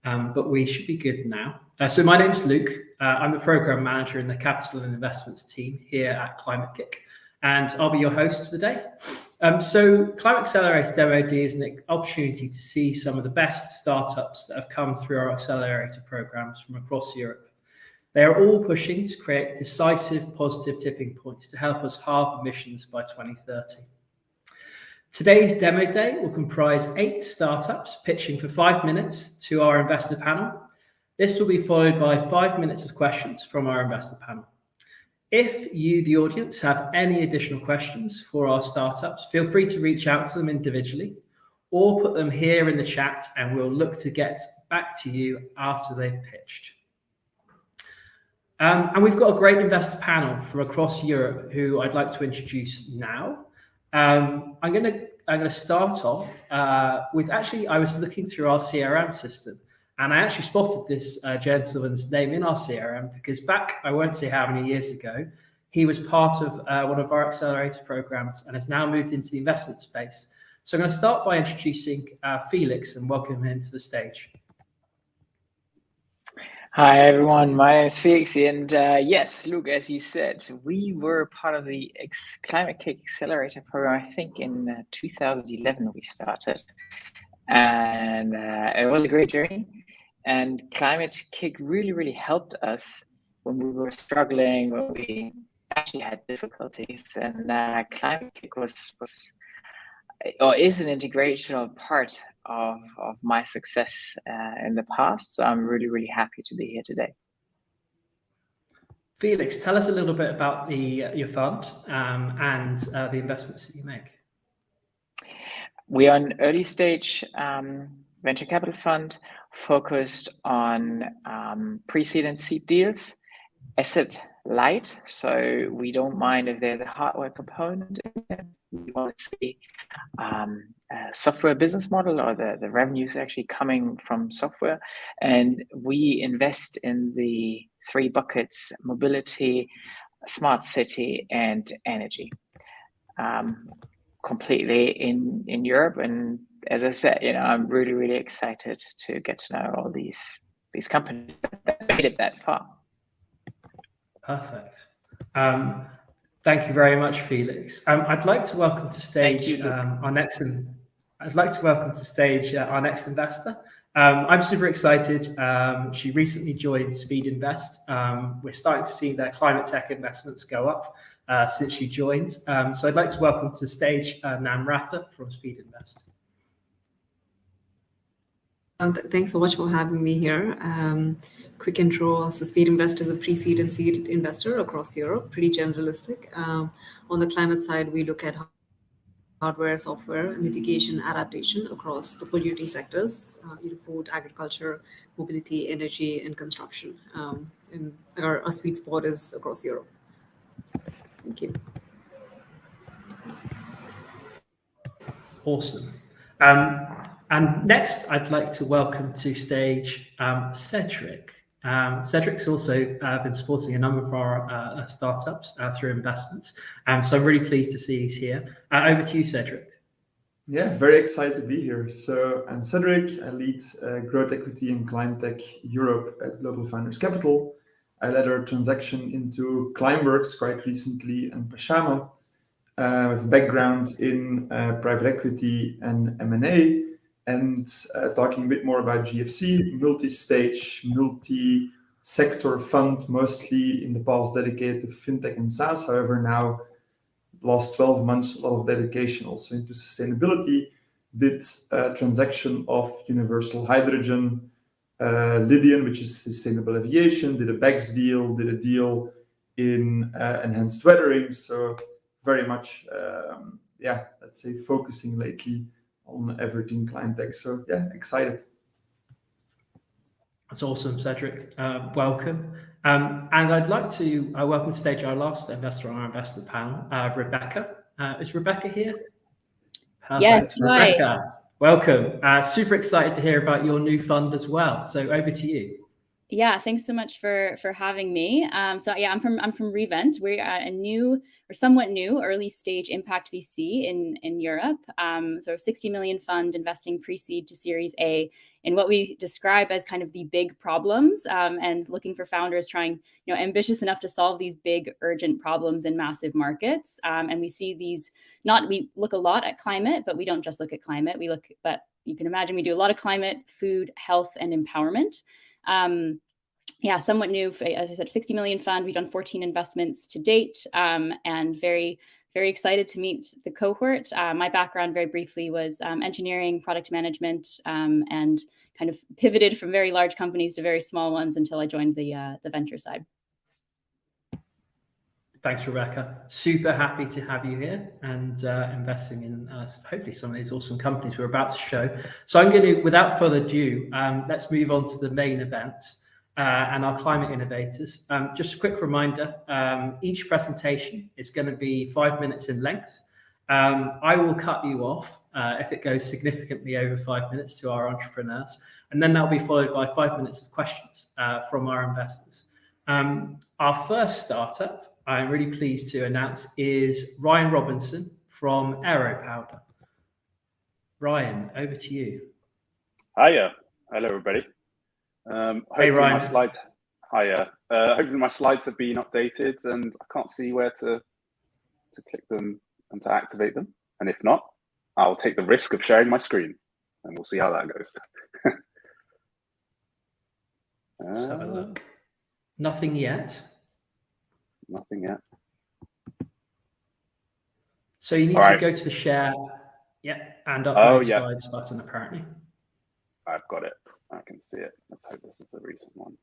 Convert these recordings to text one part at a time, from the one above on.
but we should be good now. So my name's Luke. I'm the program manager in the capital and investments team here at Climate-KIC, and I'll be your host for the day. So ClimAccelerator Demo is an opportunity to see some of the best startups that have come through our accelerator programs from across Europe. They are all pushing to create decisive positive tipping points to help us halve emissions by 2030. Today's demo day will comprise 8 startups pitching for 5 minutes to our investor panel. This will be followed by 5 minutes of questions from our investor panel. If you, the audience, have any additional questions for our startups, feel free to reach out to them individually or put them here in the chat, and we'll look to get back to you after they've pitched. And we've got a great investor panel from across Europe who I'd like to introduce now. I'm gonna start off with, actually, I was looking through our CRM system, and I actually spotted this gentleman's name in our CRM because back, I won't say how many years ago, he was part of one of our accelerator programs and has now moved into the investment space. So I'm going to start by introducing Felix and welcome him to the stage. Hi everyone, my name is Felix, and yes, Luke, as you said, we were part of the Climate-KIC Accelerator program. I think in 2011 we started, and it was a great journey. And Climate-KIC really helped us when we were struggling, when we actually had difficulties. And Climate-KIC was or is an integrational part of my success in the past. So I'm really happy to be here today. Felix, tell us a little bit about your fund and the investments that you make. We are an early stage venture capital fund focused on pre-seed and seed deals, asset light. So we don't mind if there's a hardware component. We want to see a software business model, or the revenues actually coming from software. And we invest in the 3 buckets: mobility, smart city, and energy. Completely in Europe. And as I said, I'm really excited to get to know all these companies that made it that far. Perfect. Thank you very much, Felix. I'd like to welcome to stage our next investor. I'm super excited. She recently joined Speed Invest. We're starting to see their climate tech investments go up since she joined. So I'd like to welcome to stage Namratha from Speed Invest. Thanks so much for having me here. Quick intro. So Speed Invest is a pre-seed and seed investor across Europe, pretty generalistic. On the climate side, we look at hardware, software, mitigation, adaptation across the polluting sectors, food, agriculture, mobility, energy, and construction. And our sweet spot is across Europe. Thank you. Awesome. And next, I'd like to welcome to stage Cedric. Cedric's also been supporting a number of our startups through investments. So I'm really pleased to see he's here. Over to you, Cedric. Yeah, very excited to be here. So I'm Cedric. I lead growth equity and climate tech Europe at Global Founders Capital. I led our transaction into Climeworks quite recently and Pashama, with a background in private equity and M&A. And talking a bit more about GFC, multi-stage, multi-sector fund, mostly in the past dedicated to fintech and SaaS. However, now, last 12 months, a lot of dedication also into sustainability. Did a transaction of Universal Hydrogen, Lydian, which is sustainable aviation, did a BEX deal, did a deal in enhanced weathering. So very much, let's say, focusing lately on everything climate tech. So yeah, excited. That's awesome, Cedric. Welcome. And I'd like to welcome to stage our last investor on our investor panel, Rebecca. Is Rebecca here? Perfect. Yes, Rebecca, hi. welcome. Super excited to hear about your new fund as well. So over to you. Yeah, thanks so much for having me. So yeah, I'm from Revent. We're a new or somewhat new early stage impact VC in Europe. So a 60 million fund investing pre-seed to Series A in what we describe as kind of the big problems, and looking for founders trying, ambitious enough to solve these big urgent problems in massive markets. And we see these, we look a lot at climate, but we don't just look at climate. But you can imagine we do a lot of climate, food, health, and empowerment. Somewhat new, as I said, 60 million fund. We've done 14 investments to date, and very, very excited to meet the cohort. My background, very briefly, was engineering, product management, and kind of pivoted from very large companies to very small ones until I joined the venture side. Thanks, Rebecca. Super happy to have you here and investing in hopefully some of these awesome companies we're about to show. So I'm going to, without further ado, let's move on to the main event. And our climate innovators. Just a quick reminder, each presentation is going to be 5 minutes in length. I will cut you off if it goes significantly over 5 minutes to our entrepreneurs, and then that'll be followed by 5 minutes of questions from our investors. Our first startup, I'm really pleased to announce, is Ryan Robinson from AEROPOWDER. Ryan, over to you. Hiya. Hello, everybody. Hey, Ryan. Hopefully my slides have been updated, and I can't see where to click them and to activate them. And if not, I'll take the risk of sharing my screen, and we'll see how that goes. Let's have a look. Nothing yet. Nothing yet. So you need to go to the share, and upload slides button, apparently. I've got it. I can see it. Let's hope this is the recent one.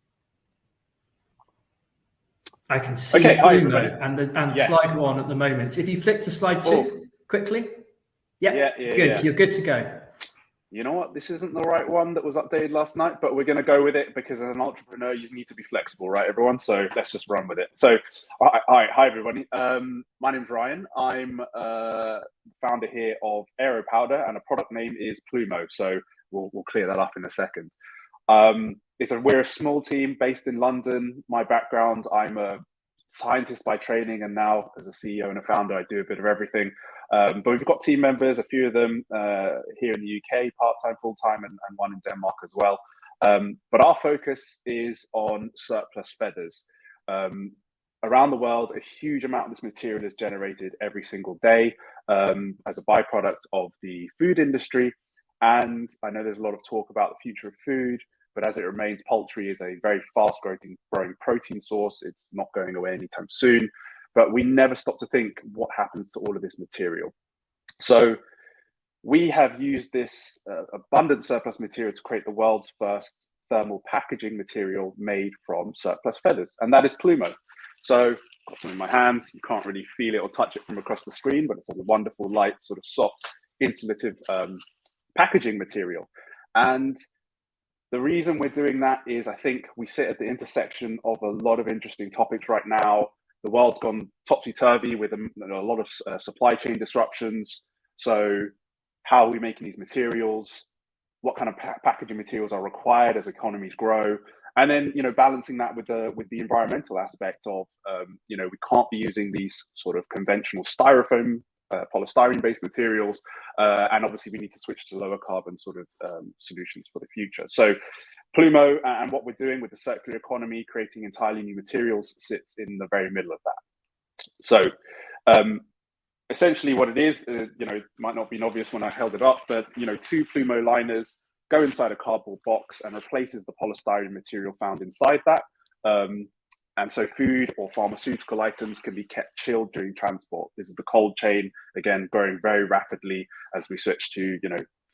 I can see Lumio and slide 1 at the moment. If you flick to slide 2 quickly. Good. You're good to go. You know what? This isn't the right one that was updated last night, but we're going to go with it because as an entrepreneur, you need to be flexible, right, everyone? So let's just run with it. So, hi everybody. My name's Ryan. I'm founder here of AEROPOWDER, and a product name is Lumio. So we'll clear that up in a second. We're a small team based in London. My background, I'm a scientist by training, and now as a CEO and a founder, I do a bit of everything. But we've got team members, a few of them here in the UK, part-time, full-time, and one in Denmark as well. But our focus is on surplus feathers. Around the world, a huge amount of this material is generated every single day as a byproduct of the food industry. And I know there's a lot of talk about the future of food, but as it remains, poultry is a very fast-growing protein source. It's not going away anytime soon. But we never stop to think what happens to all of this material. So we have used this abundant surplus material to create the world's first thermal packaging material made from surplus feathers, and that is Lumio. So I've got some in my hands. You can't really feel it or touch it from across the screen, but it's a wonderful, light, sort of soft, insulative packaging material. And the reason we're doing that is I think we sit at the intersection of a lot of interesting topics right now. The world's gone topsy-turvy with a lot of supply chain disruptions. So how are we making these materials? What kind of packaging materials are required as economies grow? And then, balancing that with the environmental aspect of, we can't be using these sort of conventional styrofoam, polystyrene-based materials. And obviously we need to switch to lower carbon sort of solutions for the future. So Lumio and what we're doing with the circular economy, creating entirely new materials, sits in the very middle of that. So essentially what it is, it might not be obvious when I held it up, but, 2 Lumio liners go inside a cardboard box and replaces the polystyrene material found inside that. And so food or pharmaceutical items can be kept chilled during transport. This is the cold chain, again, growing very rapidly as we switch to,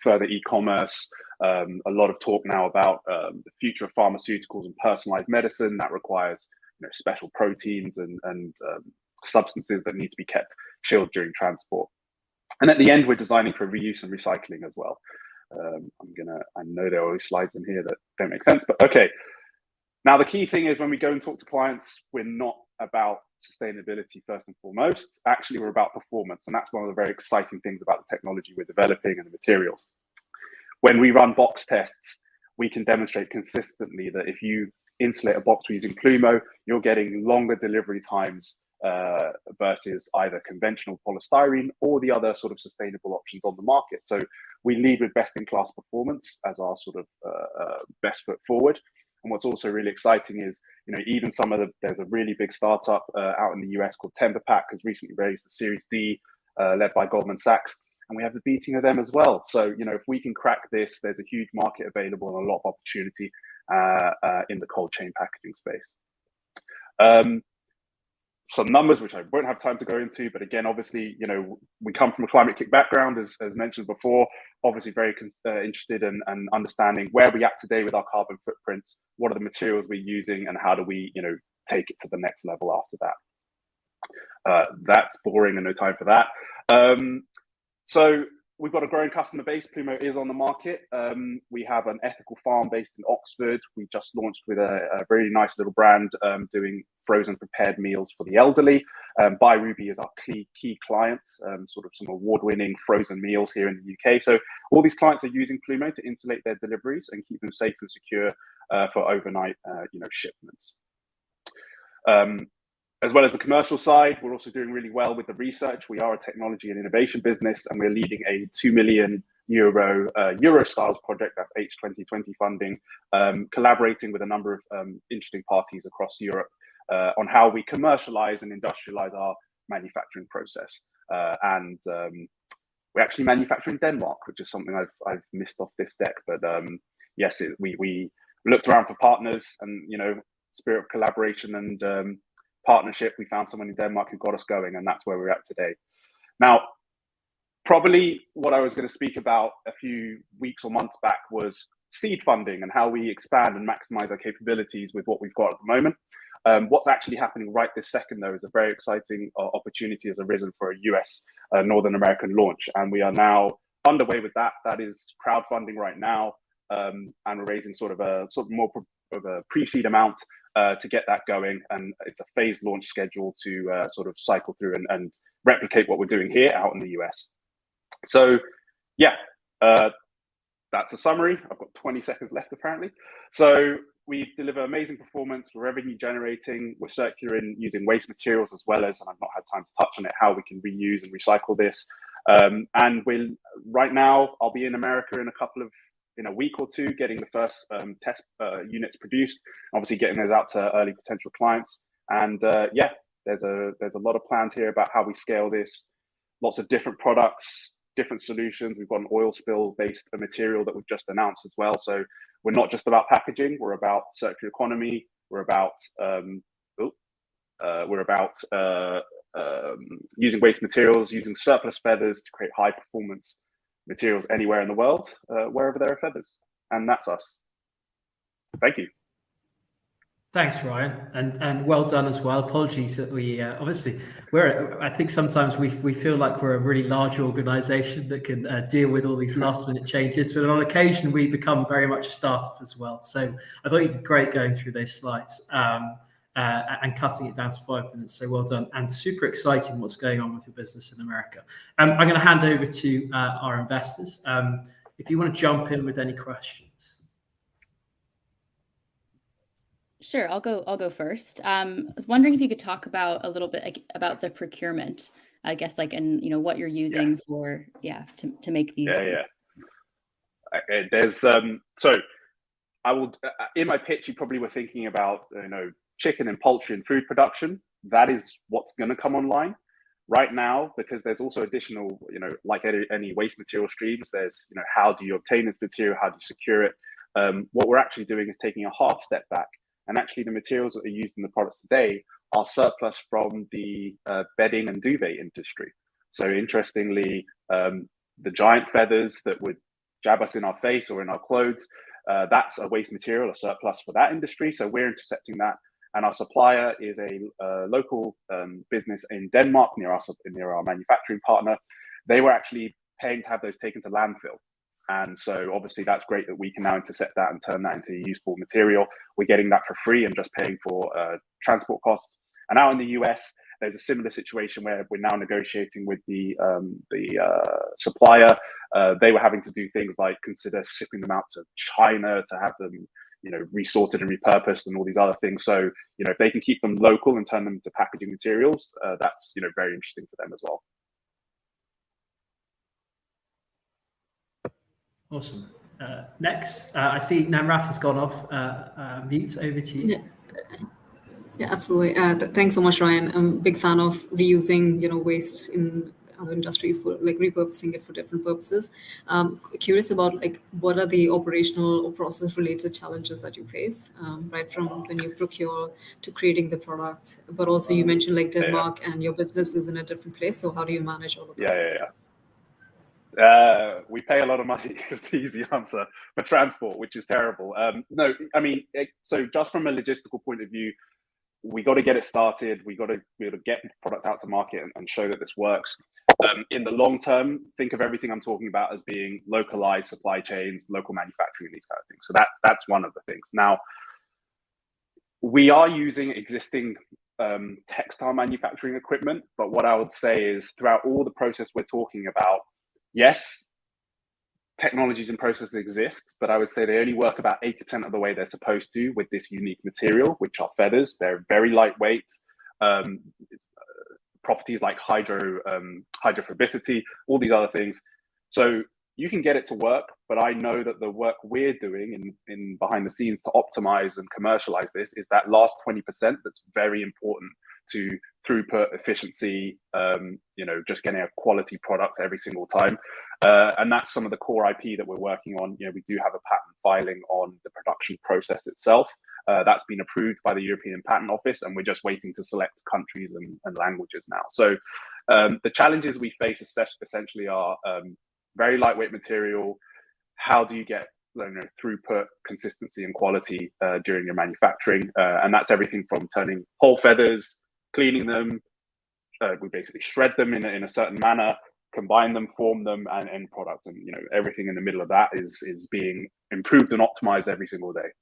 further e-commerce. A lot of talk now about the future of pharmaceuticals and personalized medicine that requires, special proteins and substances that need to be kept chilled during transport. And at the end, we're designing for reuse and recycling as well. I know there are always slides in here that don't make sense, but okay. Now, the key thing is when we go and talk to clients, we're not about sustainability first and foremost. Actually, we're about performance. And that's one of the very exciting things about the technology we're developing and the materials. When we run box tests, we can demonstrate consistently that if you insulate a box using Lumio, you're getting longer delivery times versus either conventional polystyrene or the other sort of sustainable options on the market. So we lead with best-in-class performance as our sort of best foot forward. And what's also really exciting is, even there's a really big startup out in the US called TemperPak, has recently raised the Series D, led by Goldman Sachs, and we have the beating of them as well. So, if we can crack this, there's a huge market available and a lot of opportunity in the cold chain packaging space. Some numbers which I won't have time to go into, but again, obviously, we come from a Climate-KIC background, as mentioned before. Obviously, very interested in understanding where we're at today with our carbon footprints, what are the materials we're using, and how do we, take it to the next level after that. That's boring and no time for that. So we've got a growing customer base. Plumo is on the market. We have an ethical farm based in Oxford. We just launched with a very nice little brand doing frozen prepared meals for the elderly. By Ruby is our key client, sort of some award-winning frozen meals here in the UK. So all these clients are using Plumo to insulate their deliveries and keep them safe and secure for overnight, shipments. As well as the commercial side, we're also doing really well with the research. We are a technology and innovation business, and we're leading a €2 million Euro-Styles project, that's H2020 funding, collaborating with a number of interesting parties across Europe on how we commercialize and industrialize our manufacturing process. And we actually manufacture in Denmark, which is something I've missed off this deck. But yes, we looked around for partners and, spirit of collaboration and partnership. We found someone in Denmark who got us going, and that's where we're at today. Now, probably what I was going to speak about a few weeks or months back was seed funding and how we expand and maximize our capabilities with what we've got at the moment. What's actually happening right this second, though, is a very exciting opportunity has arisen for a US Northern American launch, and we are now underway with that. That is crowdfunding right now, and we're raising sort of more of a pre-seed amount to get that going, and it's a phased launch schedule to sort of cycle through and replicate what we're doing here out in the US. So yeah, that's a summary. I've got 20 seconds left apparently. So we deliver amazing performance, we're revenue generating, we're circular in using waste materials as well as, and I've not had time to touch on it, how we can reuse and recycle this. And right now, I'll be in America in a week or two, getting the first test units produced, obviously getting those out to early potential clients. And yeah, there's a lot of plans here about how we scale this, lots of different products, different solutions. We've got an oil spill based material that we've just announced as well. So we're not just about packaging, we're about circular economy, we're about using waste materials, using surplus feathers to create high performance materials anywhere in the world, wherever there are feathers. And that's us. Thank you. Thanks, Ryan, and well done as well. Apologies that we obviously I think sometimes we feel like we're a really large organisation that can deal with all these last minute changes, but on occasion we become very much a startup as well. So I thought you did great going through those slides and cutting it down to 5 minutes. So well done, and super exciting what's going on with your business in America. I'm going to hand over to our investors. If you want to jump in with any questions. Sure, I'll go first. I was wondering if you could talk about a little bit about the procurement, I guess, and what you're using for to make these. There's so I will in my pitch you probably were thinking about chicken and poultry and food production. That is what's going to come online right now, because there's also additional like any waste material streams, there's how do you obtain this material, how do you secure it. What we're actually doing is taking a half step back. And actually, the materials that are used in the products today are surplus from the bedding and duvet industry. So interestingly, the giant feathers that would jab us in our face or in our clothes, that's a waste material, a surplus for that industry. So we're intercepting that. And our supplier is a local business in Denmark near our manufacturing partner. They were actually paying to have those taken to landfill. And so obviously that's great that we can now intercept that and turn that into useful material. We're getting that for free and just paying for transport costs. And out in the US, there's a similar situation where we're now negotiating with the supplier. They were having to do things like consider shipping them out to China to have them, resorted and repurposed and all these other things. So, if they can keep them local and turn them into packaging materials, that's, very interesting for them as well. Awesome. Next, I see Namrath has gone off mute. Over to you. Yeah, absolutely. Thanks so much, Ryan. I'm a big fan of reusing, waste in other industries, for like repurposing it for different purposes. Curious about like what are the operational or process related challenges that you face, right from when you procure to creating the product, but also you mentioned like Denmark and your business is in a different place. So how do you manage all of that? We pay a lot of money is the easy answer for transport, which is terrible. No, I mean, so just from a logistical point of view, we got to get it started. We got to be able to get the product out to market and show that this works. In the long term, think of everything I'm talking about as being localized supply chains, local manufacturing, these kind of things. So that's one of the things. Now, we are using existing textile manufacturing equipment, but what I would say is throughout all the process we're talking about, yes, technologies and processes exist, but I would say they only work about 80% of the way they're supposed to with this unique material, which are feathers. They're very lightweight. Properties like hydrophobicity, all these other things. So you can get it to work, but I know that the work we're doing in behind the scenes to optimize and commercialize this is that last 20% that's very important to throughput, efficiency, just getting a quality product every single time. And that's some of the core IP that we're working on. We do have a patent filing on the production process itself. That's been approved by the European Patent Office, and we're just waiting to select countries and languages now. So the challenges we face essentially are very lightweight material. How do you get throughput, consistency, and quality during your manufacturing? And that's everything from turning whole feathers, cleaning them. We basically shred them in a certain manner, combine them, form them, and end product. And everything in the middle of that is being improved and optimized every single day.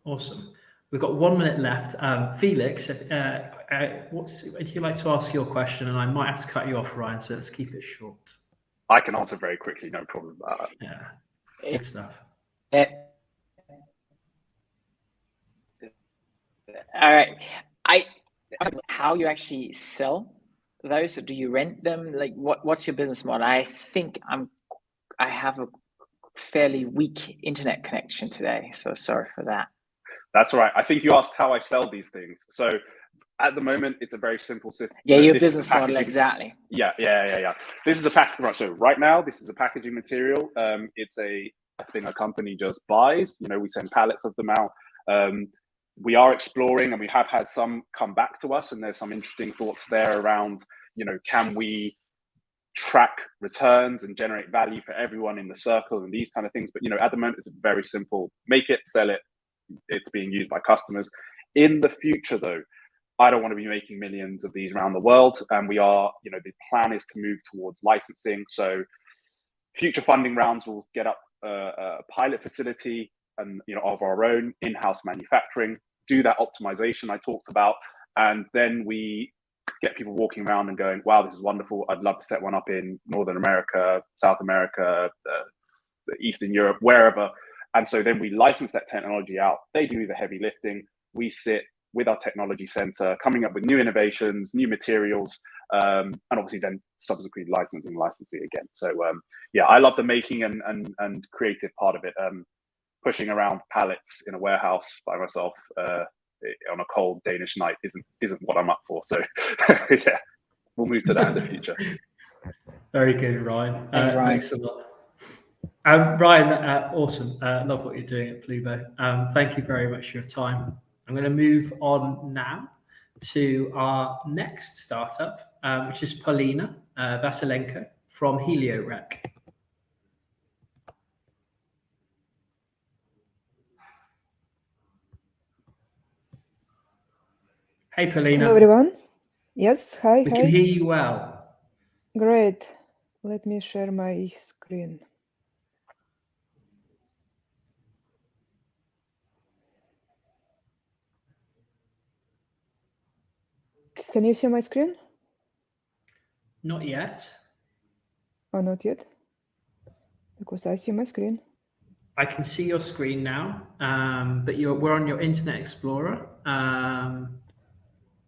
Awesome. We've got 1 minute left. Felix, would you like to ask your question? And I might have to cut you off, Ryan, so let's keep it short. I can answer very quickly, no problem about that. Yeah, good stuff. All right. How you actually sell those? Do you rent them? Like, what's your business model? I think I have a fairly weak internet connection today, so sorry for that. That's all right. I think you asked how I sell these things. So at the moment, it's a very simple system. Yeah, your business model, exactly. Yeah. This is a packaging. Right. So right now, this is a packaging material. It's a thing a company just buys. We send pallets of them out. We are exploring, and we have had some come back to us, and there's some interesting thoughts there around, can we track returns and generate value for everyone in the circle and these kind of things. But, at the moment, it's very simple. Make it, sell it. It's being used by customers. In the future, though, I don't want to be making millions of these around the world. And we are, the plan is to move towards licensing. So future funding rounds will get up a pilot facility and, of our own in-house manufacturing, do that optimization I talked about. And then we get people walking around and going, wow, this is wonderful. I'd love to set one up in Northern America, South America, Eastern Europe, wherever. And so then we license that technology out. They do the heavy lifting. We sit with our technology center, coming up with new innovations, new materials, and obviously then subsequently licensing again. So I love the making and creative part of it. Pushing around pallets in a warehouse by myself on a cold Danish night isn't what I'm up for. So yeah, we'll move to that in the future. Very good, Ryan. Thanks, Ryan. Thanks a lot. Ryan, awesome. Love what you're doing at Plubo. Thank you very much for your time. I'm going to move on now to our next startup, which is Polina Vasilenko from HelioRec. Hey, Polina. Hello, everyone. Yes, hi. We can hear you well. Great. Let me share my screen. Can you see my screen? Not yet. Oh, not yet? Because I see my screen. I can see your screen now, but we're on your Internet Explorer.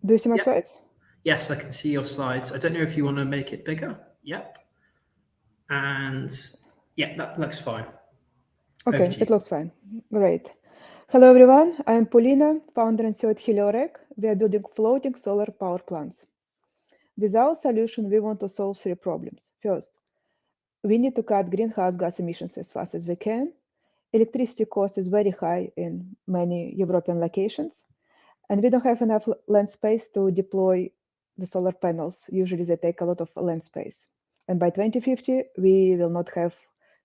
Do you see my slides? Yes, I can see your slides. I don't know if you want to make it bigger. Yep. And yeah, that looks fine. Okay, it looks fine. Great. Hello, everyone. I'm Polina, founder and CEO at HelioRec. We are building floating solar power plants. With our solution, we want to solve 3 problems. First, we need to cut greenhouse gas emissions as fast as we can. Electricity cost is very high in many European locations, and we don't have enough land space to deploy the solar panels. Usually they take a lot of land space. And by 2050, we will not have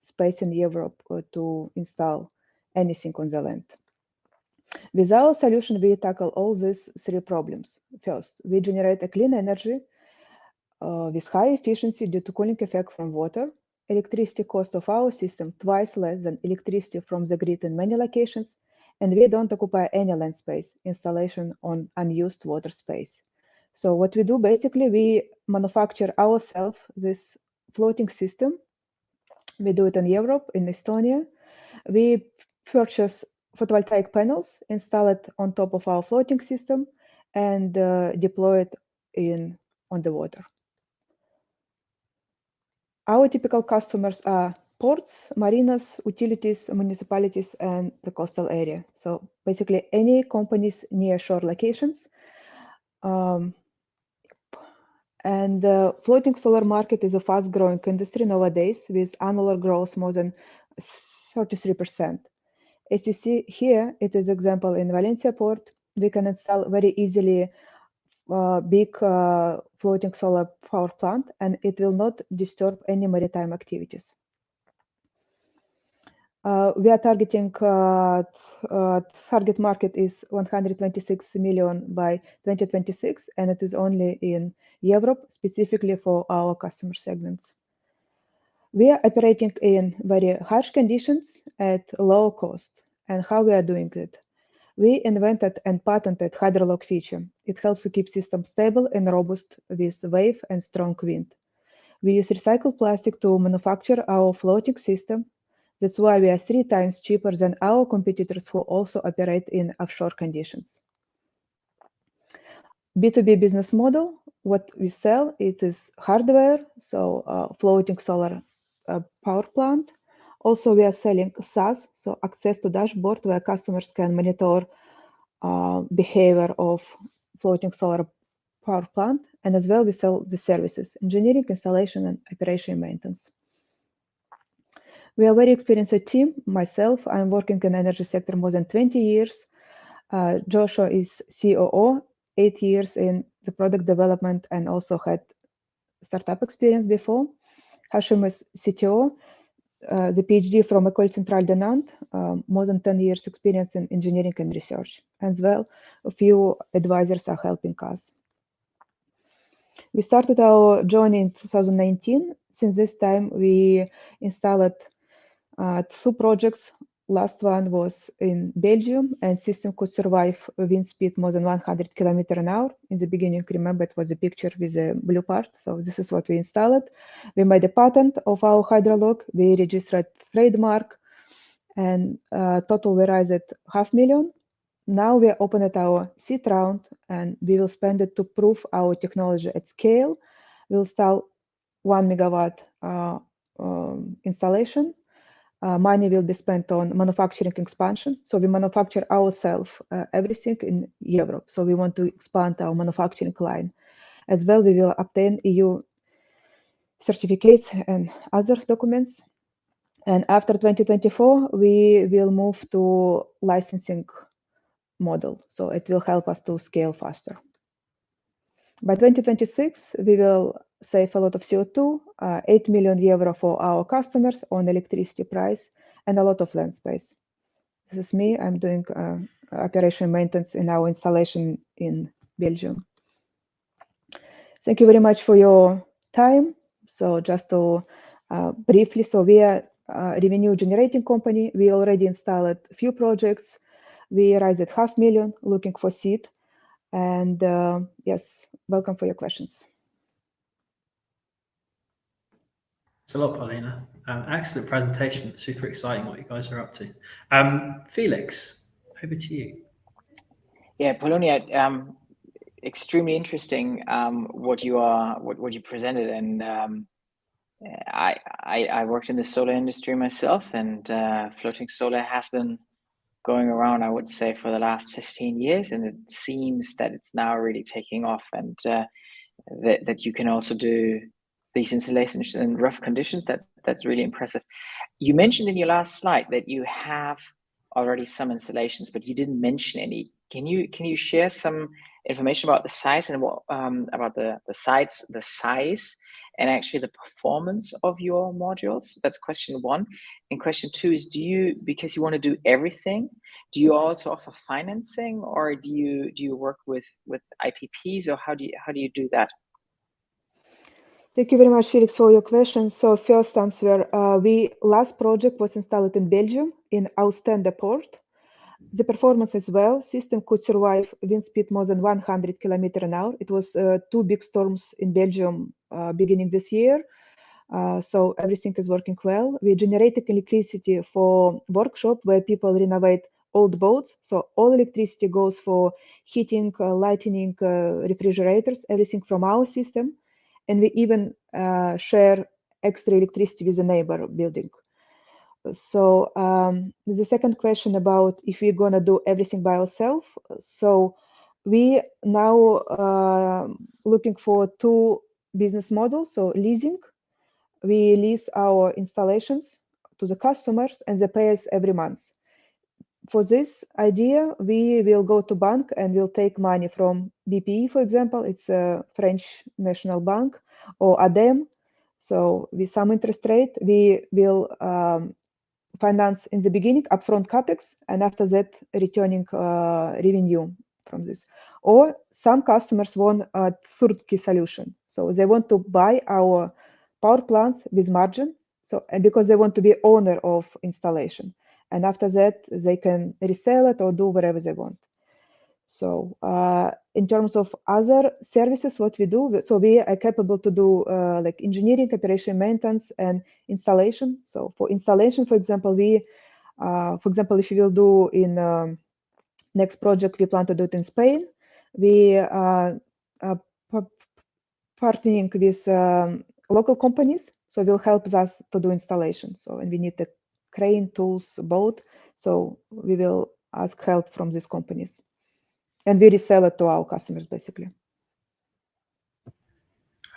space in Europe to install anything on the land. With our solution, we tackle all these 3 problems. First, we generate a clean energy with high efficiency due to cooling effect from water. Electricity cost of our system twice less than electricity from the grid in many locations, and we don't occupy any land space, installation on unused water space. So what we do, basically, we manufacture ourselves this floating system. We do it in Europe, in Estonia. We purchase photovoltaic panels, install it on top of our floating system, and deploy it on the water. Our typical customers are ports, marinas, utilities, municipalities, and the coastal area. So basically any companies near shore locations. And the floating solar market is a fast-growing industry nowadays with annual growth more than 33%. As you see here, it is example in Valencia port. We can install very easily big floating solar power plant, and it will not disturb any maritime activities. We are targeting target market is 126 million by 2026, and it is only in Europe, specifically for our customer segments. We are operating in very harsh conditions at low cost. And how we are doing it? We invented and patented HydroLock feature. It helps to keep systems stable and robust with wave and strong wind. We use recycled plastic to manufacture our floating system. That's why we are 3 times cheaper than our competitors who also operate in offshore conditions. B2B business model, what we sell, it is hardware, so floating solar power plant. Also, we are selling SaaS, so access to dashboard where customers can monitor behavior of floating solar power plant. And as well, we sell the services, engineering, installation, and operation maintenance. We are a very experienced team. Myself, I'm working in the energy sector more than 20 years. Joshua is COO, 8 years in the product development and also had startup experience before. Hashim is CTO, the PhD from École Centrale de Nantes, more than 10 years experience in engineering and research. As well, a few advisors are helping us. We started our journey in 2019. Since this time, we installed 2 projects. Last one was in Belgium, and system could survive a wind speed more than 100 km/h. In the beginning, remember, it was a picture with a blue part. So this is what we installed. We made a patent of our HydroLock. We registered trademark, and total we raised $500,000. Now we are opening our seed round, and we will spend it to prove our technology at scale. We'll install 1 megawatt installation. Money will be spent on manufacturing expansion. So we manufacture ourselves everything in Europe. So we want to expand our manufacturing line. As well, we will obtain EU certificates and other documents. And after 2024, we will move to licensing model. So it will help us to scale faster. By 2026, we will save a lot of CO2, 8 million euro for our customers on electricity price, and a lot of land space. This is me. I'm doing operation maintenance in our installation in Belgium. Thank you very much for your time. So just to briefly, so we are a revenue generating company. We already installed a few projects. We raised $500,000 looking for seed. And yes, welcome for your questions. Thanks a lot, Polina. Excellent presentation. Super exciting what you guys are up to. Felix, over to you. Yeah, Polina, extremely interesting what you presented, and I worked in the solar industry myself, and floating solar has been going around, I would say, for the last 15 years, and it seems that it's now really taking off, and that you can also do these installations in rough conditions. That's really impressive. You mentioned in your last slide that you have already some installations, but you didn't mention any. Can you share some information about the size and what about the size and actually the performance of your modules? That's question one. And question two is, because you want to do everything, do you also offer financing, or do you work with IPPs, or how do you do that? Thank you very much, Felix, for your question. So first answer, last project was installed in Belgium in Ostende port. The performance as well, system could survive wind speed more than 100 km/h. It was 2 big storms in Belgium beginning this year. So everything is working well. We generated electricity for workshop where people renovate old boats. So all electricity goes for heating, lighting, refrigerators, everything from our system. And we even share extra electricity with a neighbor building. So the second question about if we're going to do everything by ourselves. So we now looking for 2 business models. So leasing, we lease our installations to the customers and they pay us every month. For this idea, we will go to bank and we'll take money from BPI, for example, it's a French national bank, or ADEM. So with some interest rate, we will finance in the beginning upfront capex, and after that returning revenue from this. Or some customers want a turnkey solution, so they want to buy our power plants with margin. So, and because they want to be owner of installation, and after that they can resell it or do whatever they want. So in terms of other services, what we do, so we are capable to do like engineering, operation, maintenance, and installation. So for installation, for example, if you will do in next project, we plan to do it in Spain. We are partnering with local companies, so will help us to do installation. So, and we need the crane, tools, boat. So we will ask help from these companies. And we resell it to our customers, basically.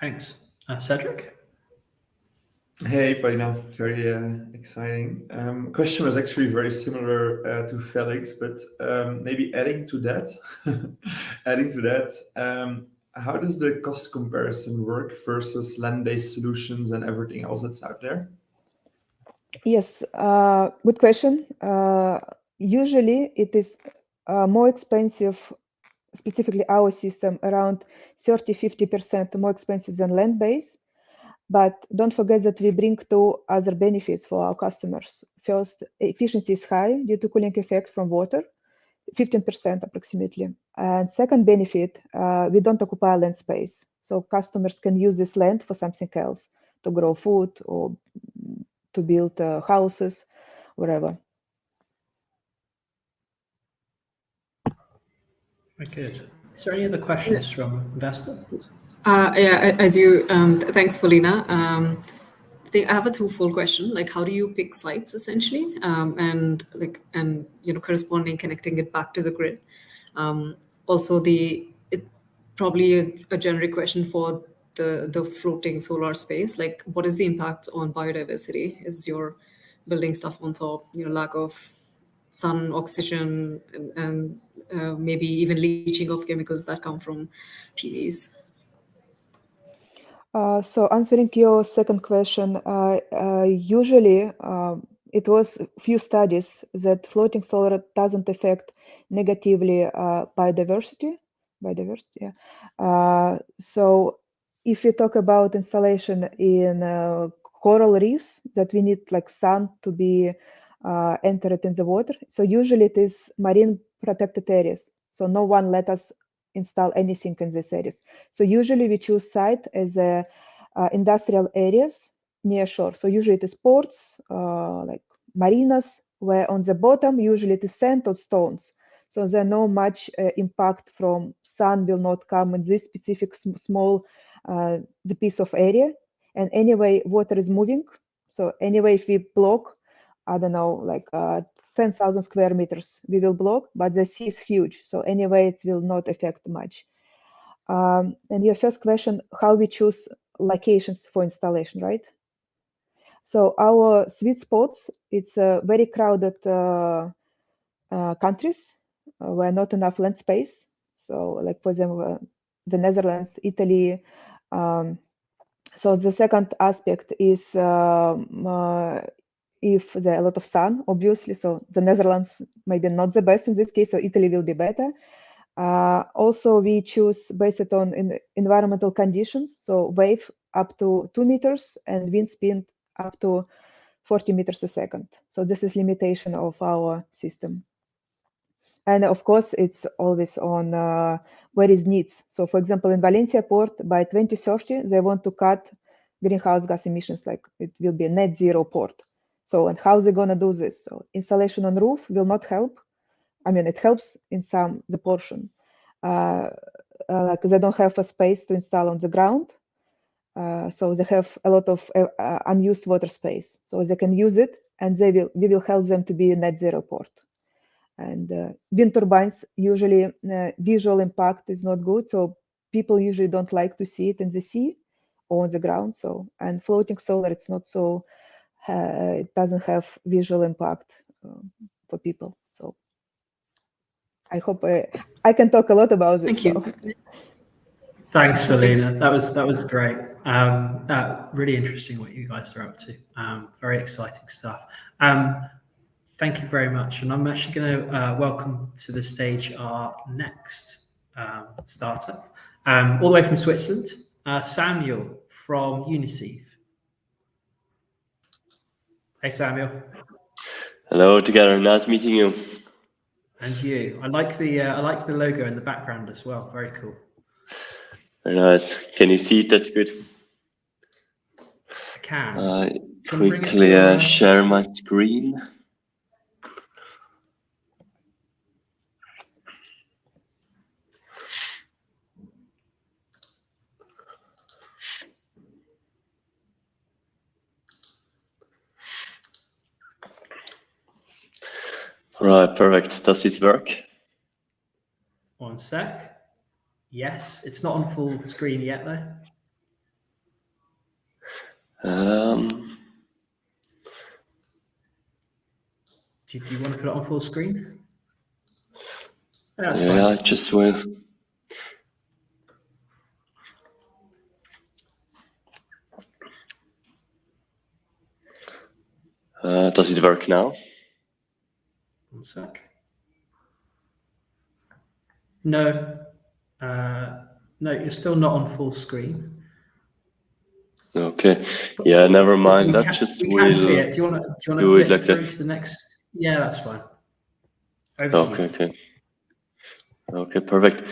Thanks. Cedric? Hey, Polina, very exciting. Question was actually very similar to Felix, but maybe adding to that, how does the cost comparison work versus land-based solutions and everything else that's out there? Yes, good question. Usually it is more expensive, specifically our system, around 30–50% more expensive than land-based. But don't forget that we bring 2 other benefits for our customers. First, efficiency is high due to cooling effect from water, 15% approximately. And second benefit, we don't occupy land space. So customers can use this land for something else, to grow food or to build houses, whatever. Very good. Is there any other questions from investors? Yeah, I do. Thanks, Polina. I have a twofold question. Like, how do you pick sites essentially, and corresponding connecting it back to the grid? Also, probably a generic question for the floating solar space. Like, what is the impact on biodiversity? Is your building stuff on top? Lack of sun, oxygen, and maybe even leaching of chemicals that come from PVs. So answering your second question, usually it was few studies that floating solar doesn't affect negatively biodiversity. So if you talk about installation in coral reefs, that we need like sun to be entered in the water. So usually it is marine protected areas. So no one let us install anything in these areas. So usually we choose site as industrial areas near shore. So usually it is ports, like marinas, where on the bottom usually it is sand or stones. So there no much impact from sun will not come in this specific small the piece of area. And anyway, water is moving. So anyway, if we block, I don't know, like 10,000 square meters, we will block, but the sea is huge. So anyway, it will not affect much. And your first question, how we choose locations for installation, right? So our sweet spots, it's very crowded countries where not enough land space. So like for example, the Netherlands, Italy. So the second aspect is if there are a lot of sun, obviously. So the Netherlands maybe not the best in this case, so Italy will be better. Also, we choose based on environmental conditions. So wave up to 2 meters and wind speed up to 40 meters a second. So this is limitation of our system. And of course, it's always on where is needs. So for example, in Valencia port, by 2030, they want to cut greenhouse gas emissions, like it will be a net zero port. So, and how they're gonna do this? So installation on roof will not help. I mean, it helps in the portion. Like they don't have a space to install on the ground. So they have a lot of unused water space. So they can use it and we will help them to be a net zero port. And wind turbines, usually visual impact is not good. So people usually don't like to see it in the sea or on the ground. So, and floating solar, it's not so, it doesn't have visual impact for people. So I hope I can talk a lot about this. Thank you. So. Thanks, Polina. That was great. Really interesting what you guys are up to. Very exciting stuff. Thank you very much. And I'm actually going to welcome to the stage our next startup, all the way from Switzerland, Samuel from UniSieve. Hey, Samuel. Hello together. Nice meeting you. And you. I like the logo in the background as well. Very cool. Very nice. Can you see it? That's good. I can. Quickly share my screen. All right, perfect. Does this work? One sec. Yes, it's not on full screen yet, though. Do you want to put it on full screen? That's fine. I just will. Does it work now? One sec. No. No, you're still not on full screen. Okay. Yeah, never mind. We That just we will can see it. Do you want to flip like through that? to the next? Yeah, that's fine. Over to you. Okay, perfect.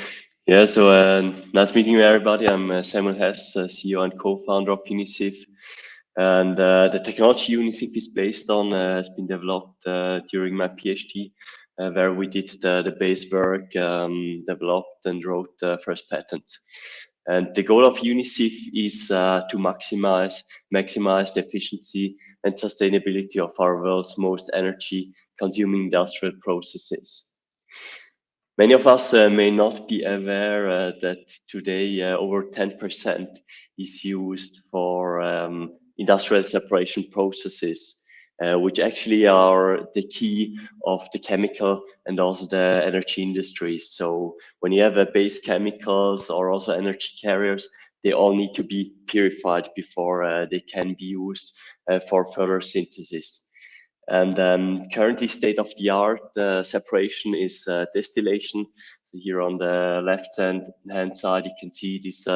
Yeah, so nice meeting you, everybody. I'm Samuel Hess, CEO and co-founder of UniSieve. And the technology UniSieve is based on has been developed during my PhD, where we did the base work, developed and wrote the first patents. And the goal of UniSieve is to maximize the efficiency and sustainability of our world's most energy-consuming industrial processes. Many of us may not be aware that today over 10% is used for industrial separation processes, which actually are the key of the chemical and also the energy industries. So when you have base chemicals or also energy carriers, they all need to be purified before they can be used for further synthesis. And currently state-of-the-art separation is distillation. So here on the left-hand side, you can see this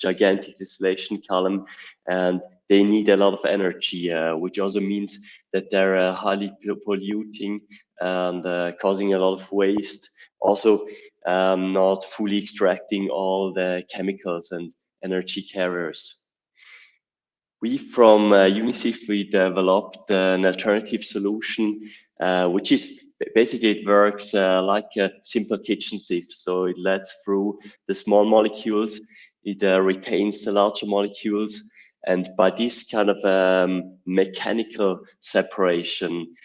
gigantic distillation column, and they need a lot of energy, which also means that they're highly polluting and causing a lot of waste. Also, not fully extracting all the chemicals and energy carriers. We from UniSieve, we developed an alternative solution, which is basically it works like a simple kitchen sieve. So it lets through the small molecules, it retains the larger molecules, and by this kind of mechanical separation,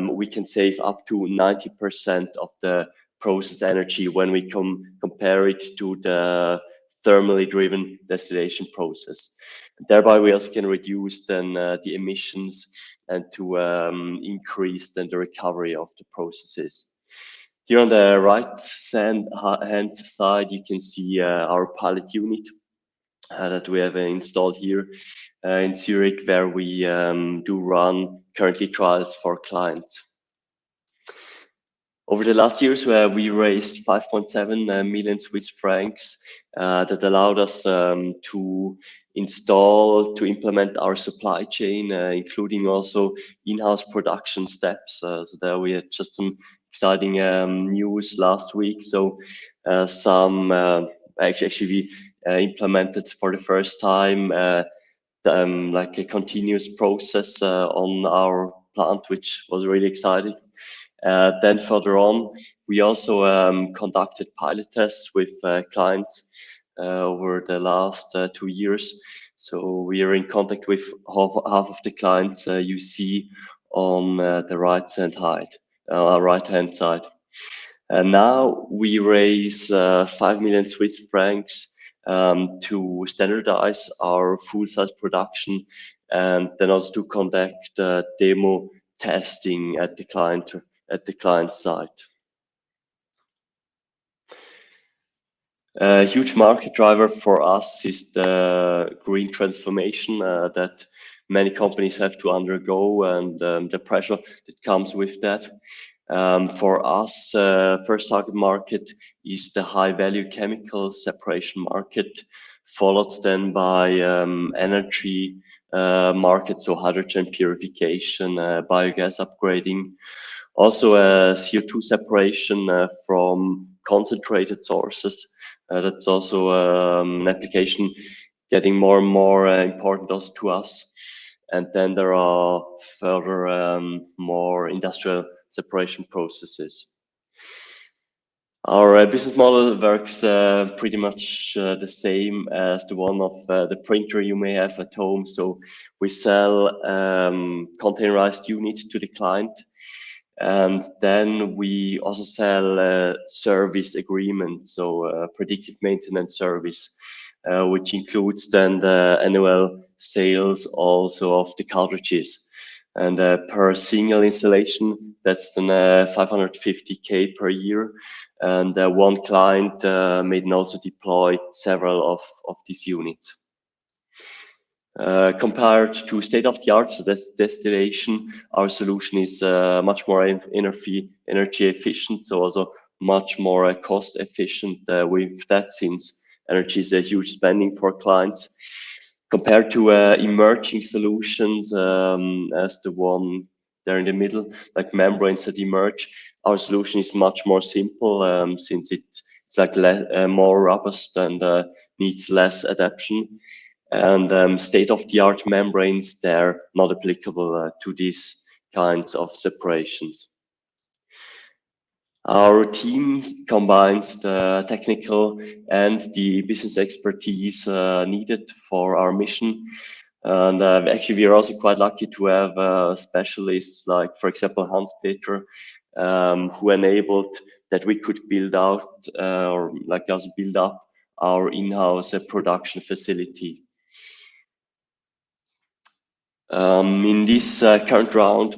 we can save up to 90% of the process energy when we compare it to the thermally driven distillation process. Thereby, we also can reduce then the emissions and to increase then the recovery of the processes. Here on the right hand side, you can see our pilot unit that we have installed here in Zurich, where we do run currently trials for clients. Over the last years, we raised 5.7 million Swiss francs that allowed us to implement our supply chain, including also in-house production steps. So there we had just some exciting news last week. So actually we implemented for the first time like a continuous process on our plant, which was really exciting. Then further on, we also conducted pilot tests with clients over the last 2 years. So we are in contact with half of the clients you see on the right-hand side. And now we raise 5 million Swiss francs to standardize our full-size production, and then also to conduct demo testing at the client site. A huge market driver for us is the green transformation that many companies have to undergo, and the pressure that comes with that. For us, first target market is the high-value chemical separation market, followed then by energy market, so hydrogen purification, biogas upgrading. Also, CO2 separation from concentrated sources. That's also an application getting more and more important also to us. And then there are further more industrial separation processes. Our business model works pretty much the same as the one of the printer you may have at home. So we sell containerized unit to the client, and then we also sell service agreement, so predictive maintenance service, which includes then the annual sales also of the cartridges. And per single installation, that's then 550K per year. And one client may also deploy several of these units. Compared to state-of-the-art, so that's distillation, our solution is much more energy efficient, so also much more cost efficient with that, since energy is a huge spending for clients. Compared to emerging solutions as the one there in the middle, like membranes that emerge, our solution is much more simple since it's like more robust and needs less adaptation. And state-of-the-art membranes, they're not applicable to these kinds of separations. Our team combines the technical and the business expertise needed for our mission. And actually, we are also quite lucky to have specialists like, for example, Hans-Peter, who enabled that we could build out or like also build up our in-house production facility. In this current round,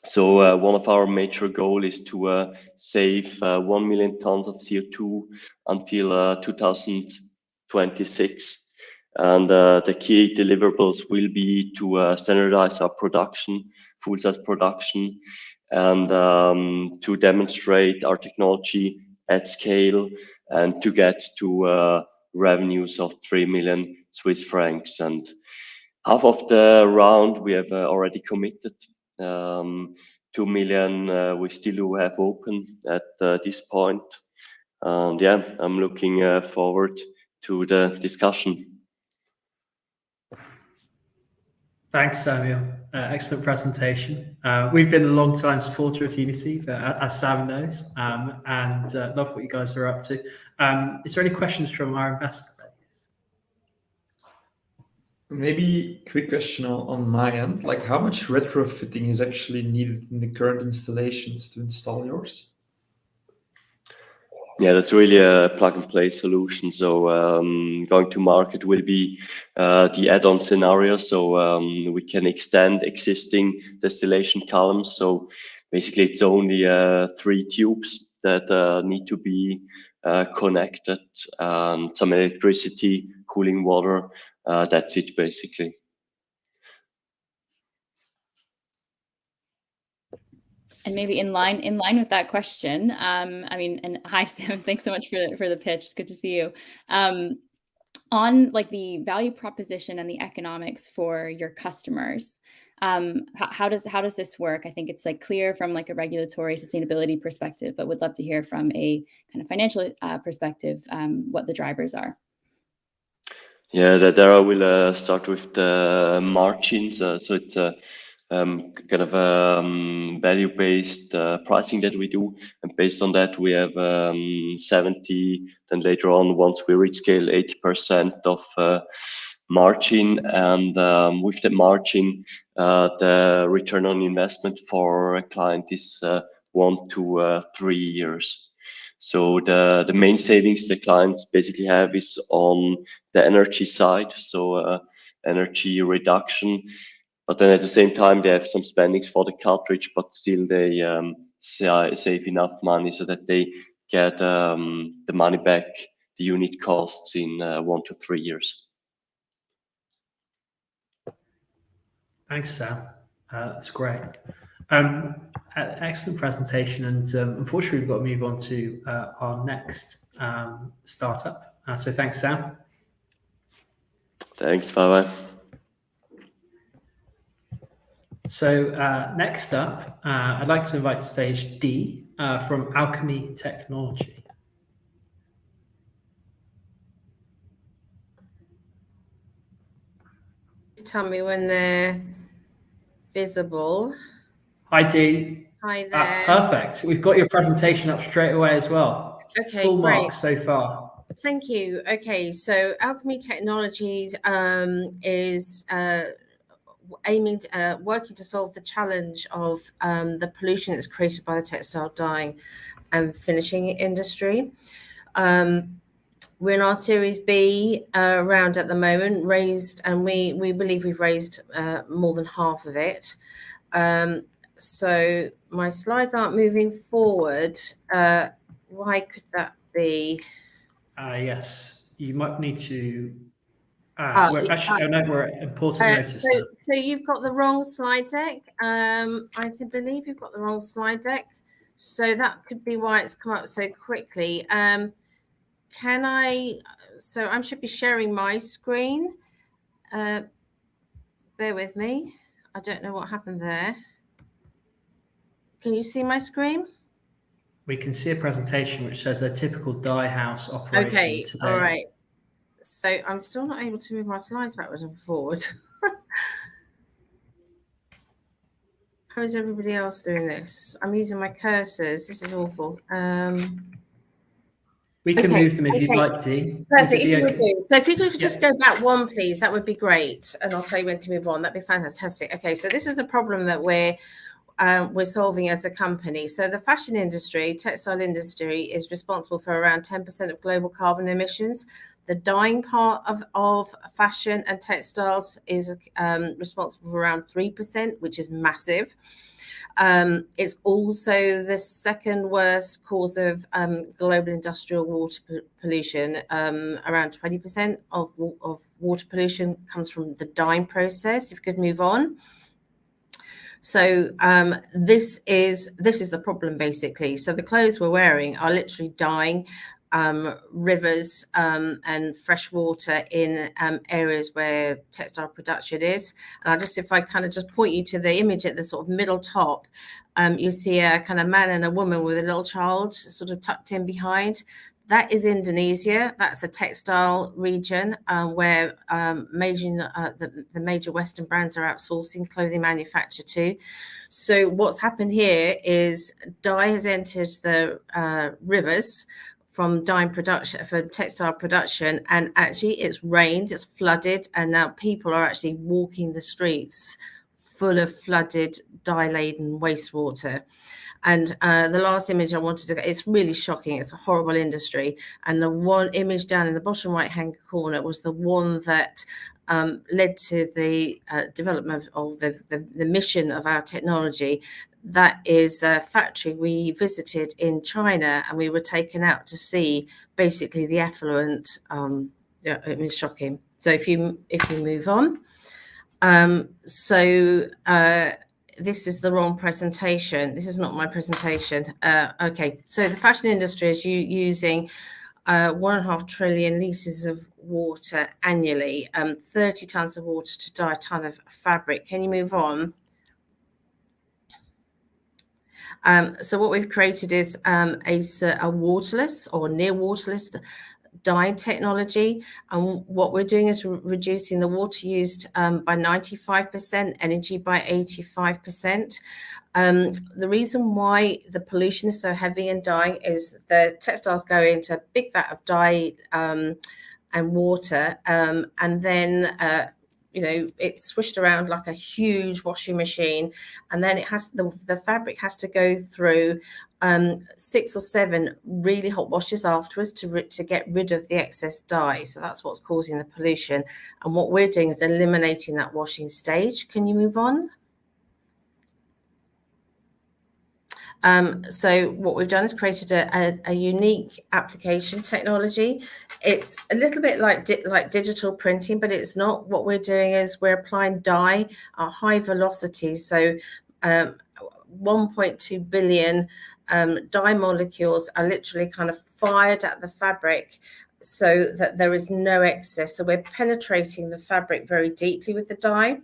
so one of our major goals is to save 1 million tons of CO2 until 2026. And the key deliverables will be to standardize our production, full-size production, and to demonstrate our technology at scale, and to get to revenues of 3 million Swiss francs. And half of the round we have already committed. 2 million we still do have open at this point. And yeah, I'm looking forward to the discussion. Thanks, Samuel. Excellent presentation. We've been a long time supporter of UniSieve, as Sam knows, and love what you guys are up to. Is there any questions from our investor base? Maybe quick question on my end, like how much retrofitting is actually needed in the current installations to install yours? Yeah, that's really a plug-and-play solution. So going to market will be the add-on scenario. So we can extend existing distillation columns. So basically, it's only 3 tubes that need to be connected, some electricity, cooling water. That's it, basically. And maybe in line with that question, I mean, and hi Sam, thanks so much for the pitch. It's good to see you. On like the value proposition and the economics for your customers, how does this work? I think it's like clear from like a regulatory sustainability perspective, but would love to hear from a kind of financial perspective what the drivers are. Yeah, there I will start with the margins. So it's a kind of value-based pricing that we do, and based on that we have 70. Then later on, once we reach scale, 80% of margin, and with the margin, the return on investment for a client is 1 to 3 years. So the main savings the clients basically have is on the energy side, so energy reduction. But then at the same time, they have some spendings for the cartridge, but still they save enough money so that they get the money back, the unit costs in 1 to 3 years. Thanks, Sam. That's great. Excellent presentation, and unfortunately we've got to move on to our next startup. So thanks, Sam. Thanks, Favalli. So next up, I'd like to invite to stage D from Alchemie Technology. Tell me when they're visible. Hi, D. Hi there. Perfect. We've got your presentation up straight away as well. Okay, full great. marks so far. Thank you. Okay, so Alchemie Technologies is working to solve the challenge of the pollution that's created by the textile dyeing and finishing industry. We're in our Series B round at the moment, raised, and we believe we've raised more than half of it. So my slides aren't moving forward. Why could that be? Yes, you might need to. We're important notice. So you've got the wrong slide deck. I believe you've got the wrong slide deck. So that could be why it's come up so quickly. So I should be sharing my screen. Bear with me. I don't know what happened there. Can you see my screen? We can see a presentation which says a typical dye house operation today. All right. So I'm still not able to move my slides backwards and forward. How is everybody else doing this? I'm using my cursors. This is awful. We can move them if you'd like to. Perfect. If you would do. So if you could just go back one, please, that would be great. And I'll tell you when to move on. That'd be fantastic. Okay, so this is the problem that we're solving as a company. So the fashion industry, textile industry, is responsible for around 10% of global carbon emissions. The dyeing part of fashion and textiles is responsible for around 3%, which is massive. It's also the second worst cause of global industrial water pollution. Around 20% of water pollution comes from the dyeing process. If you could move on. So this is the problem, basically. So the clothes we're wearing are literally dyeing rivers and fresh water in areas where textile production is. And if I kind of just point you to the image at the sort of middle top, you see a kind of man and a woman with a little child sort of tucked in behind. That is Indonesia. That's a textile region where the major Western brands are outsourcing clothing manufacture to. So what's happened here is dye has entered the rivers from dye production, for textile production, and actually it's rained, it's flooded, and now people are actually walking the streets full of flooded, dye-laden wastewater. And the last image I wanted to get, it's really shocking. It's a horrible industry. And the one image down in the bottom right-hand corner was the one that led to the development of the mission of our technology. That is a factory we visited in China, and we were taken out to see basically the effluent. It was shocking. So if you move on. This is the wrong presentation. This is not my presentation. Okay, so the fashion industry is using 1.5 trillion litres of water annually, 30 tonnes of water to dye a tonne of fabric. Can you move on? So what we've created is a waterless or near waterless dye technology, and what we're doing is reducing the water used by 95%, energy by 85%. The reason why the pollution is so heavy in dyeing is the textiles go into a big vat of dye and water, and then it's swished around like a huge washing machine, and then it has the fabric has to go through 6 or 7 really hot washes afterwards to get rid of the excess dye. So that's what's causing the pollution, and what we're doing is eliminating that washing stage. Can you move on? So what we've done is created a unique application technology. It's a little bit like digital printing, but it's not. What we're doing is we're applying dye at high velocity. So 1.2 billion dye molecules are literally kind of fired at the fabric so that there is no excess. So we're penetrating the fabric very deeply with the dye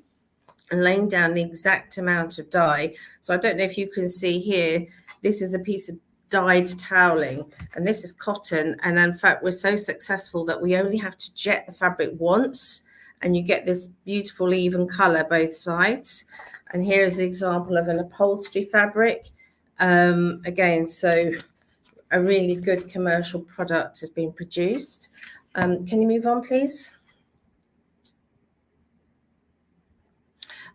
and laying down the exact amount of dye. So I don't know if you can see here, this is a piece of dyed toweling, and this is cotton. And in fact, we're so successful that we only have to jet the fabric once, and you get this beautiful even color both sides. And here is the example of an upholstery fabric. Again, so a really good commercial product has been produced. Can you move on, please?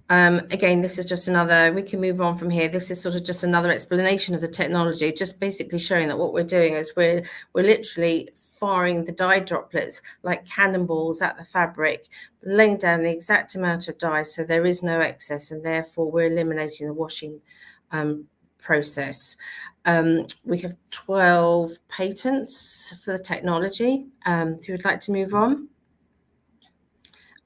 Again, this is just another, we can move on from here. This is sort of just another explanation of the technology, just basically showing that what we're doing is we're literally firing the dye droplets like cannonballs at the fabric, laying down the exact amount of dye so there is no excess, and therefore we're eliminating the washing process. We have 12 patents for the technology. If you would like to move on.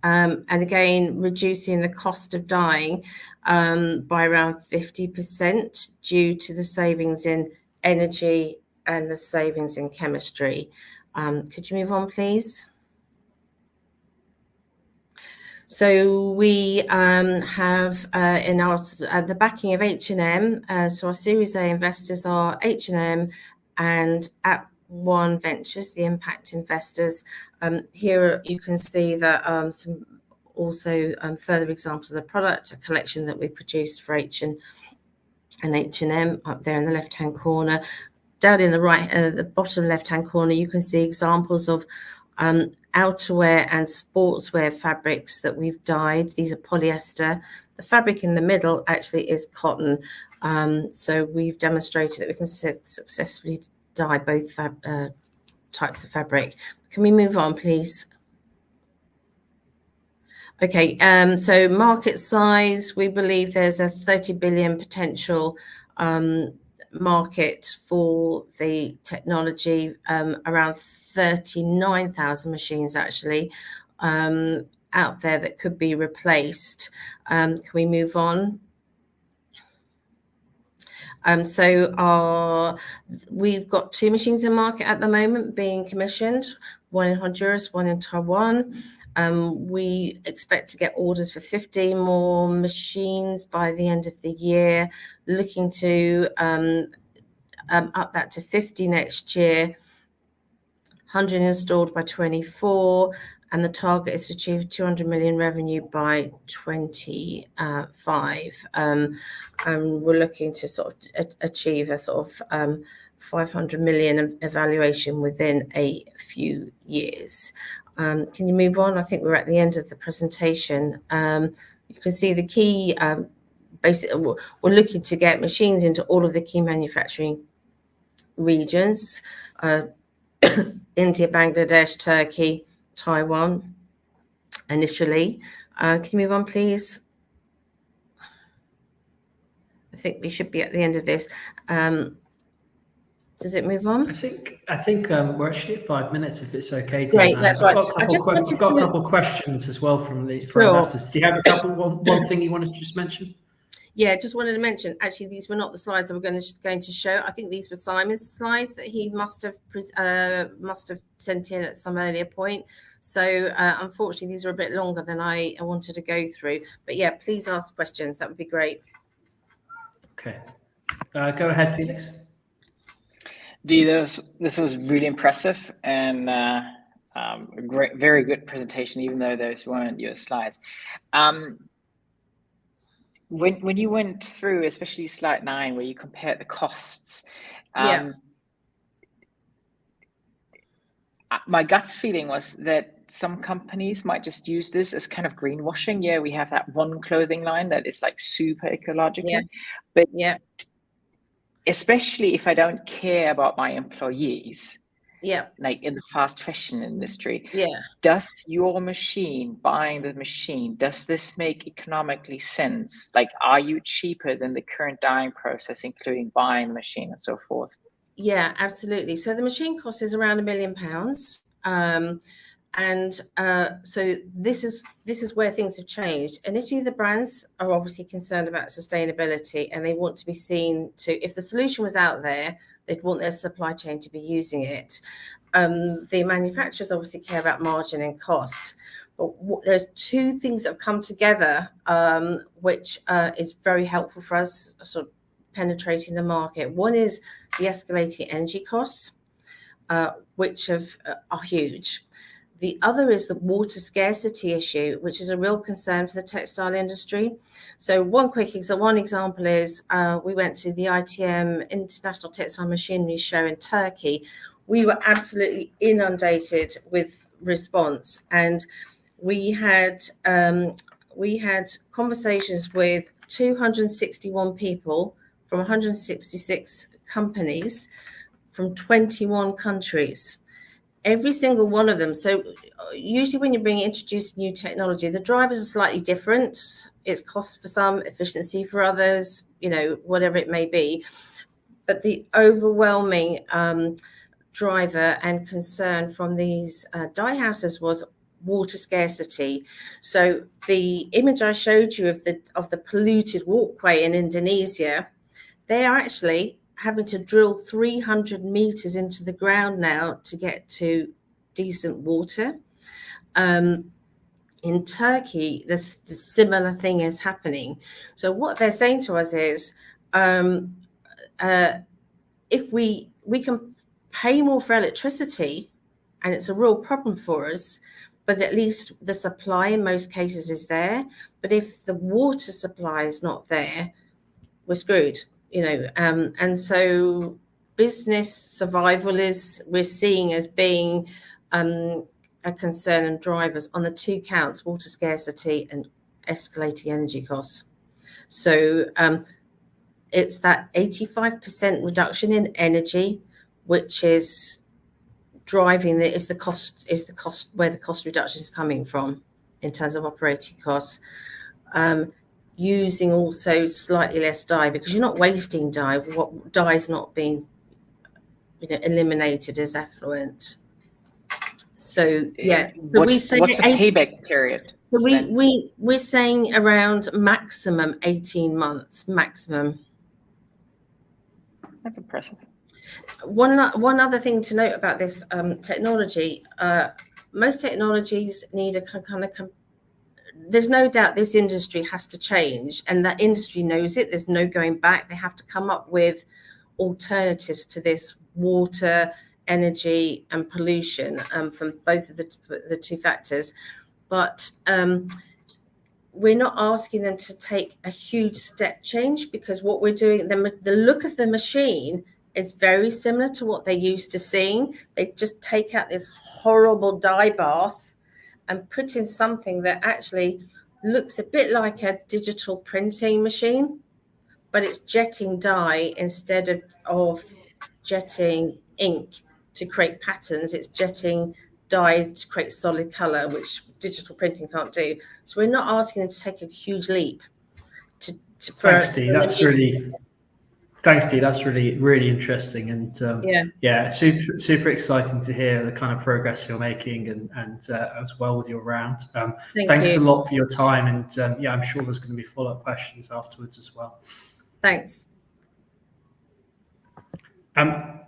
And again, reducing the cost of dyeing by around 50% due to the savings in energy and the savings in chemistry. Could you move on, please? So we have in our the backing of H&M. So our Series A investors are H&M and One Ventures, the impact investors. Here you can see that some also further examples of the product, a collection that we produced for H&M up there in the left-hand corner. Down in the right, the bottom left-hand corner, you can see examples of outerwear and sportswear fabrics that we've dyed. These are polyester. The fabric in the middle actually is cotton. So we've demonstrated that we can successfully dye both types of fabric. Can we move on, please? Okay, so market size, we believe there's a 30 billion potential market for the technology, around 39,000 machines actually out there that could be replaced. Can we move on? So we've got 2 machines in market at the moment being commissioned, one in Honduras, one in Taiwan. We expect to get orders for 15 more machines by the end of the year, looking to up that to 50 next year. 100 installed by 24, and the target is to achieve 200 million revenue by 25. And we're looking to sort of achieve a sort of 500 million evaluation within a few years. Can you move on? I think we're at the end of the presentation. You can see the key, basically, we're looking to get machines into all of the key manufacturing regions, India, Bangladesh, Turkey, Taiwan, initially. Can you move on, please? I think we should be at the end of this. Does it move on? I think we're actually at 5 minutes, if it's okay. Great, that's right. I've got a couple of questions as well from investors. Do you have one thing you wanted to just mention? Yeah, just wanted to mention, actually, these were not the slides that we're going to show. I think these were Simon's slides that he must have sent in at some earlier point. So unfortunately, these are a bit longer than I wanted to go through. But yeah, please ask questions. That would be great. Okay. Go ahead, Felix. Dee, this was really impressive and very good presentation, even though those weren't your slides. When you went through, especially slide 9, where you compared the costs, my gut feeling was that some companies might just use this as kind of greenwashing. Yeah, we have that one clothing line that is like super ecological, but especially if I don't care about my employees, like in the fast fashion industry, does your machine, buying the machine, does this make economically sense? Like, are you cheaper than the current dyeing process, including buying the machine and so forth? Yeah, absolutely. So the machine cost is around £1 million. So this is where things have changed. Initially, the brands are obviously concerned about sustainability, and they want to be seen to, if the solution was out there, they'd want their supply chain to be using it. The manufacturers obviously care about margin and cost. But there's two things that have come together, which is very helpful for us sort of penetrating the market. One is the escalating energy costs, which are huge. The other is the water scarcity issue, which is a real concern for the textile industry. So one example is we went to the ITM International Textile Machinery Show in Turkey. We were absolutely inundated with response, and we had conversations with 261 people from 166 companies from 21 countries. Every single one of them. So usually when you're being introduced new technology, the drivers are slightly different. It's cost for some, efficiency for others, whatever it may be. But the overwhelming driver and concern from these dye houses was water scarcity. So the image I showed you of the polluted walkway in Indonesia, they are actually having to drill 300 meters into the ground now to get to decent water. In Turkey, the similar thing is happening. So what they're saying to us is, if we can pay more for electricity, and it's a real problem for us, but at least the supply in most cases is there. But if the water supply is not there, we're screwed. And so business survival we're seeing as being a concern and drivers on the two counts: water scarcity and escalating energy costs. So it's that 85% reduction in energy, which is driving the cost where the cost reduction is coming from in terms of operating costs. Using also slightly less dye, because you're not wasting dye. What dye is not being eliminated as effluent. So what's the payback period? So we're saying around maximum 18 months maximum. That's impressive. One other thing to note about this technology, most technologies need a kind of there's no doubt this industry has to change, and that industry knows it. There's no going back. They have to come up with alternatives to this water energy and pollution from both of the two factors. But we're not asking them to take a huge step change, because what we're doing, the look of the machine is very similar to what they're used to seeing. They just take out this horrible dye bath and put in something that actually looks a bit like a digital printing machine, but it's jetting dye instead of jetting ink to create patterns. It's jetting dye to create solid color, which digital printing can't do. So we're not asking them to take a huge leap. Thanks, Dee. Thanks, Dee. That's really interesting, and yeah, super exciting to hear the kind of progress you're making, and as well with your round. Thanks a lot for your time, and yeah, I'm sure there's going to be follow-up questions afterwards as well. Thanks.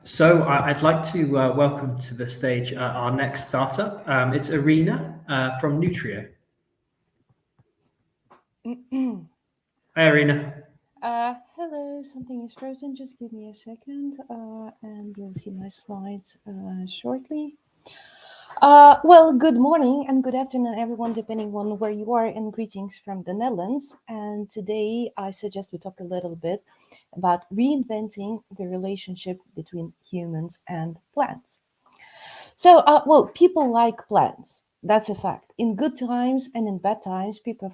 So I'd like to welcome to the stage our next startup. It's Iryna from Nurtio. Hi, Iryna. Hello, something is frozen. Just give me a second, and you'll see my slides shortly. Well, good morning and good afternoon, everyone, depending on where you are, and greetings from the Netherlands. And today I suggest we talk a little bit about reinventing the relationship between humans and plants. So, well, people like plants. That's a fact. In good times and in bad times, people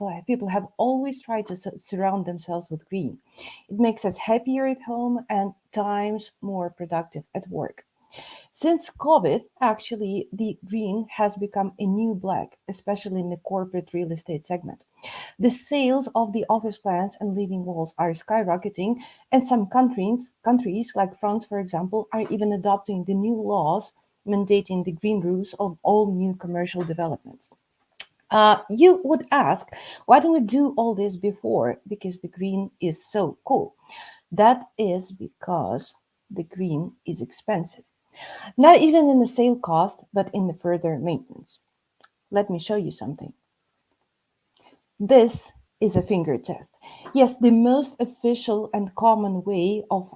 have always tried to surround themselves with green. It makes us happier at home and times more productive at work. Since COVID, actually, the green has become a new black, especially in the corporate real estate segment. The sales of the office plants and living walls are skyrocketing, and some countries like France, for example, are even adopting the new laws mandating the green roofs of all new commercial developments. You would ask, why don't we do all this before? Because the green is so cool. That is because the green is expensive. Not even in the sale cost, but in the further maintenance. Let me show you something. This is a finger test. Yes, the most official and common way of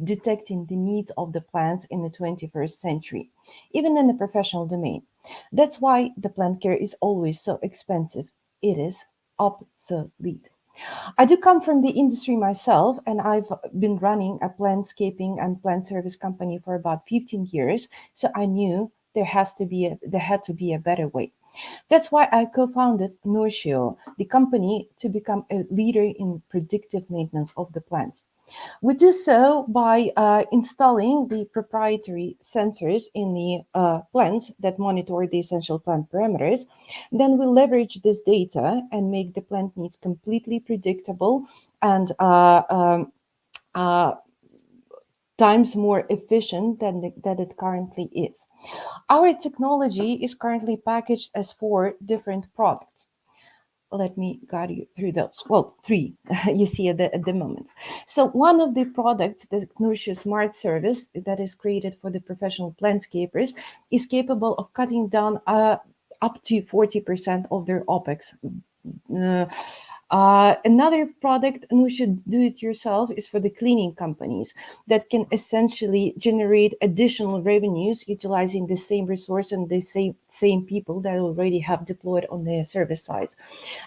detecting the needs of the plants in the 21st century, even in the professional domain. That's why the plant care is always so expensive. It is obsolete. I do come from the industry myself, and I've been running a plantscaping and plant service company for about 15 years, so I knew there had to be a better way. That's why I co-founded Nurtio, the company to become a leader in predictive maintenance of the plants. We do so by installing the proprietary sensors in the plants that monitor the essential plant parameters. Then we leverage this data and make the plant needs completely predictable and times more efficient than it currently is. Our technology is currently packaged as 4 different products. Let me guide you through those. Well, 3 you see at the moment. So one of the products, the Nurtio Smart Service that is created for the professional plantscapers, is capable of cutting down up to 40% of their OPEX. Another product, Nurtio Do It Yourself, is for the cleaning companies that can essentially generate additional revenues utilizing the same resource and the same people that already have deployed on their service sites.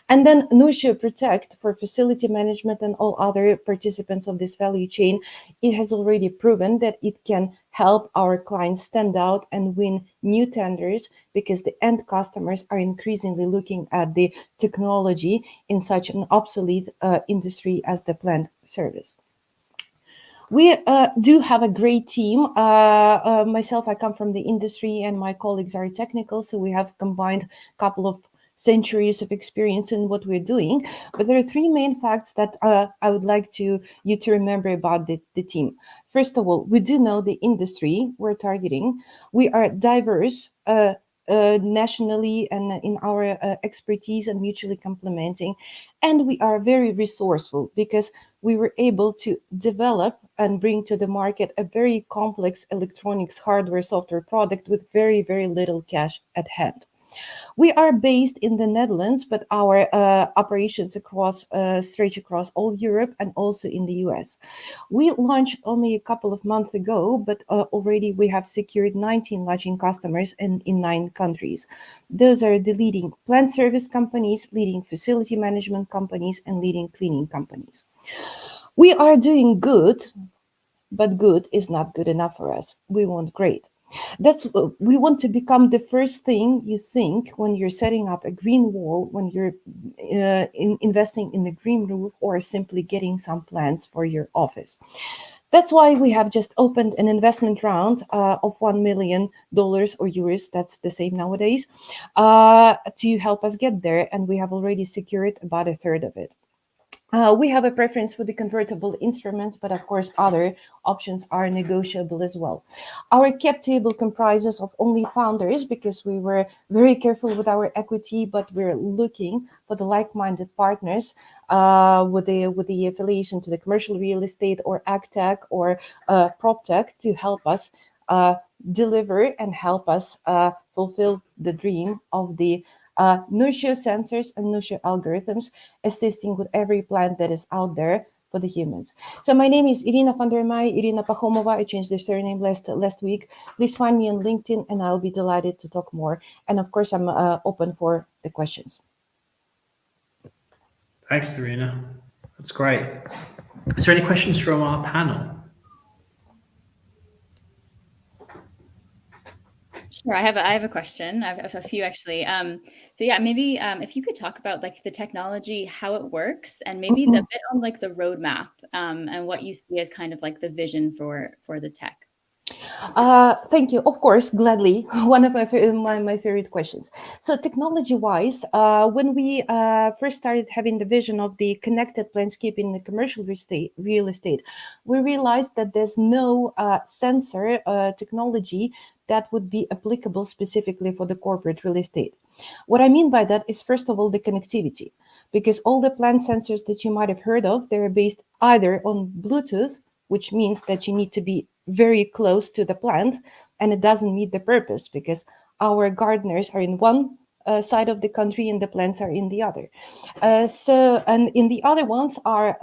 And then Nurtio Protect for facility management and all other participants of this value chain. It has already proven that it can help our clients stand out and win new tenders, because the end customers are increasingly looking at the technology in such an obsolete industry as the plant service. We do have a great team. Myself, I come from the industry, and my colleagues are technical, so we have combined a couple of centuries of experience in what we're doing. But there are 3 main facts that I would like you to remember about the team. First of all, we do know the industry we're targeting. We are diverse nationally and in our expertise, and mutually complementing. And we are very resourceful, because we were able to develop and bring to the market a very complex electronics hardware software product with very, very little cash at hand. We are based in the Netherlands, but our operations stretch across all Europe and also in the US. We launched only a couple of months ago, but already we have secured 19 lodging customers in 9 countries. Those are the leading plant service companies, leading facility management companies, and leading cleaning companies. We are doing good, but good is not good enough for us. We want great. We want to become the first thing you think when you're setting up a green wall, when you're investing in a green roof, or simply getting some plants for your office. That's why we have just opened an investment round of $1 million or euros, that's the same nowadays, to help us get there. And we have already secured about a third of it. We have a preference for the convertible instruments, but of course other options are negotiable as well. Our cap table comprises of only founders because we were very careful with our equity, but we're looking for the like-minded partners with the affiliation to the commercial real estate or agtech or proptech to help us deliver and help us fulfill the dream of the Nurtio sensors and Nurtio algorithms, assisting with every plant that is out there for the humans. So my name is Iryna van der Meij, Iryna Pachomova. I changed the surname last week. Please find me on LinkedIn and I'll be delighted to talk more. And of course, I'm open for the questions. Thanks, Iryna. That's great. Is there any questions from our panel? Sure, I have a question. I have a few actually. So yeah, maybe if you could talk about like the technology, how it works, and maybe a bit on like the roadmap and what you see as kind of like the vision for the tech. Thank you. Of course, gladly. One of my favorite questions. So technology-wise, when we first started having the vision of the connected landscape in the commercial real estate, we realized that there's no sensor technology that would be applicable specifically for the corporate real estate. What I mean by that is, first of all, the connectivity, because all the plant sensors that you might have heard of, they're based either on Bluetooth, which means that you need to be very close to the plant, and it doesn't meet the purpose because our gardeners are in one side of the country and the plants are in the other. And in the other ones are,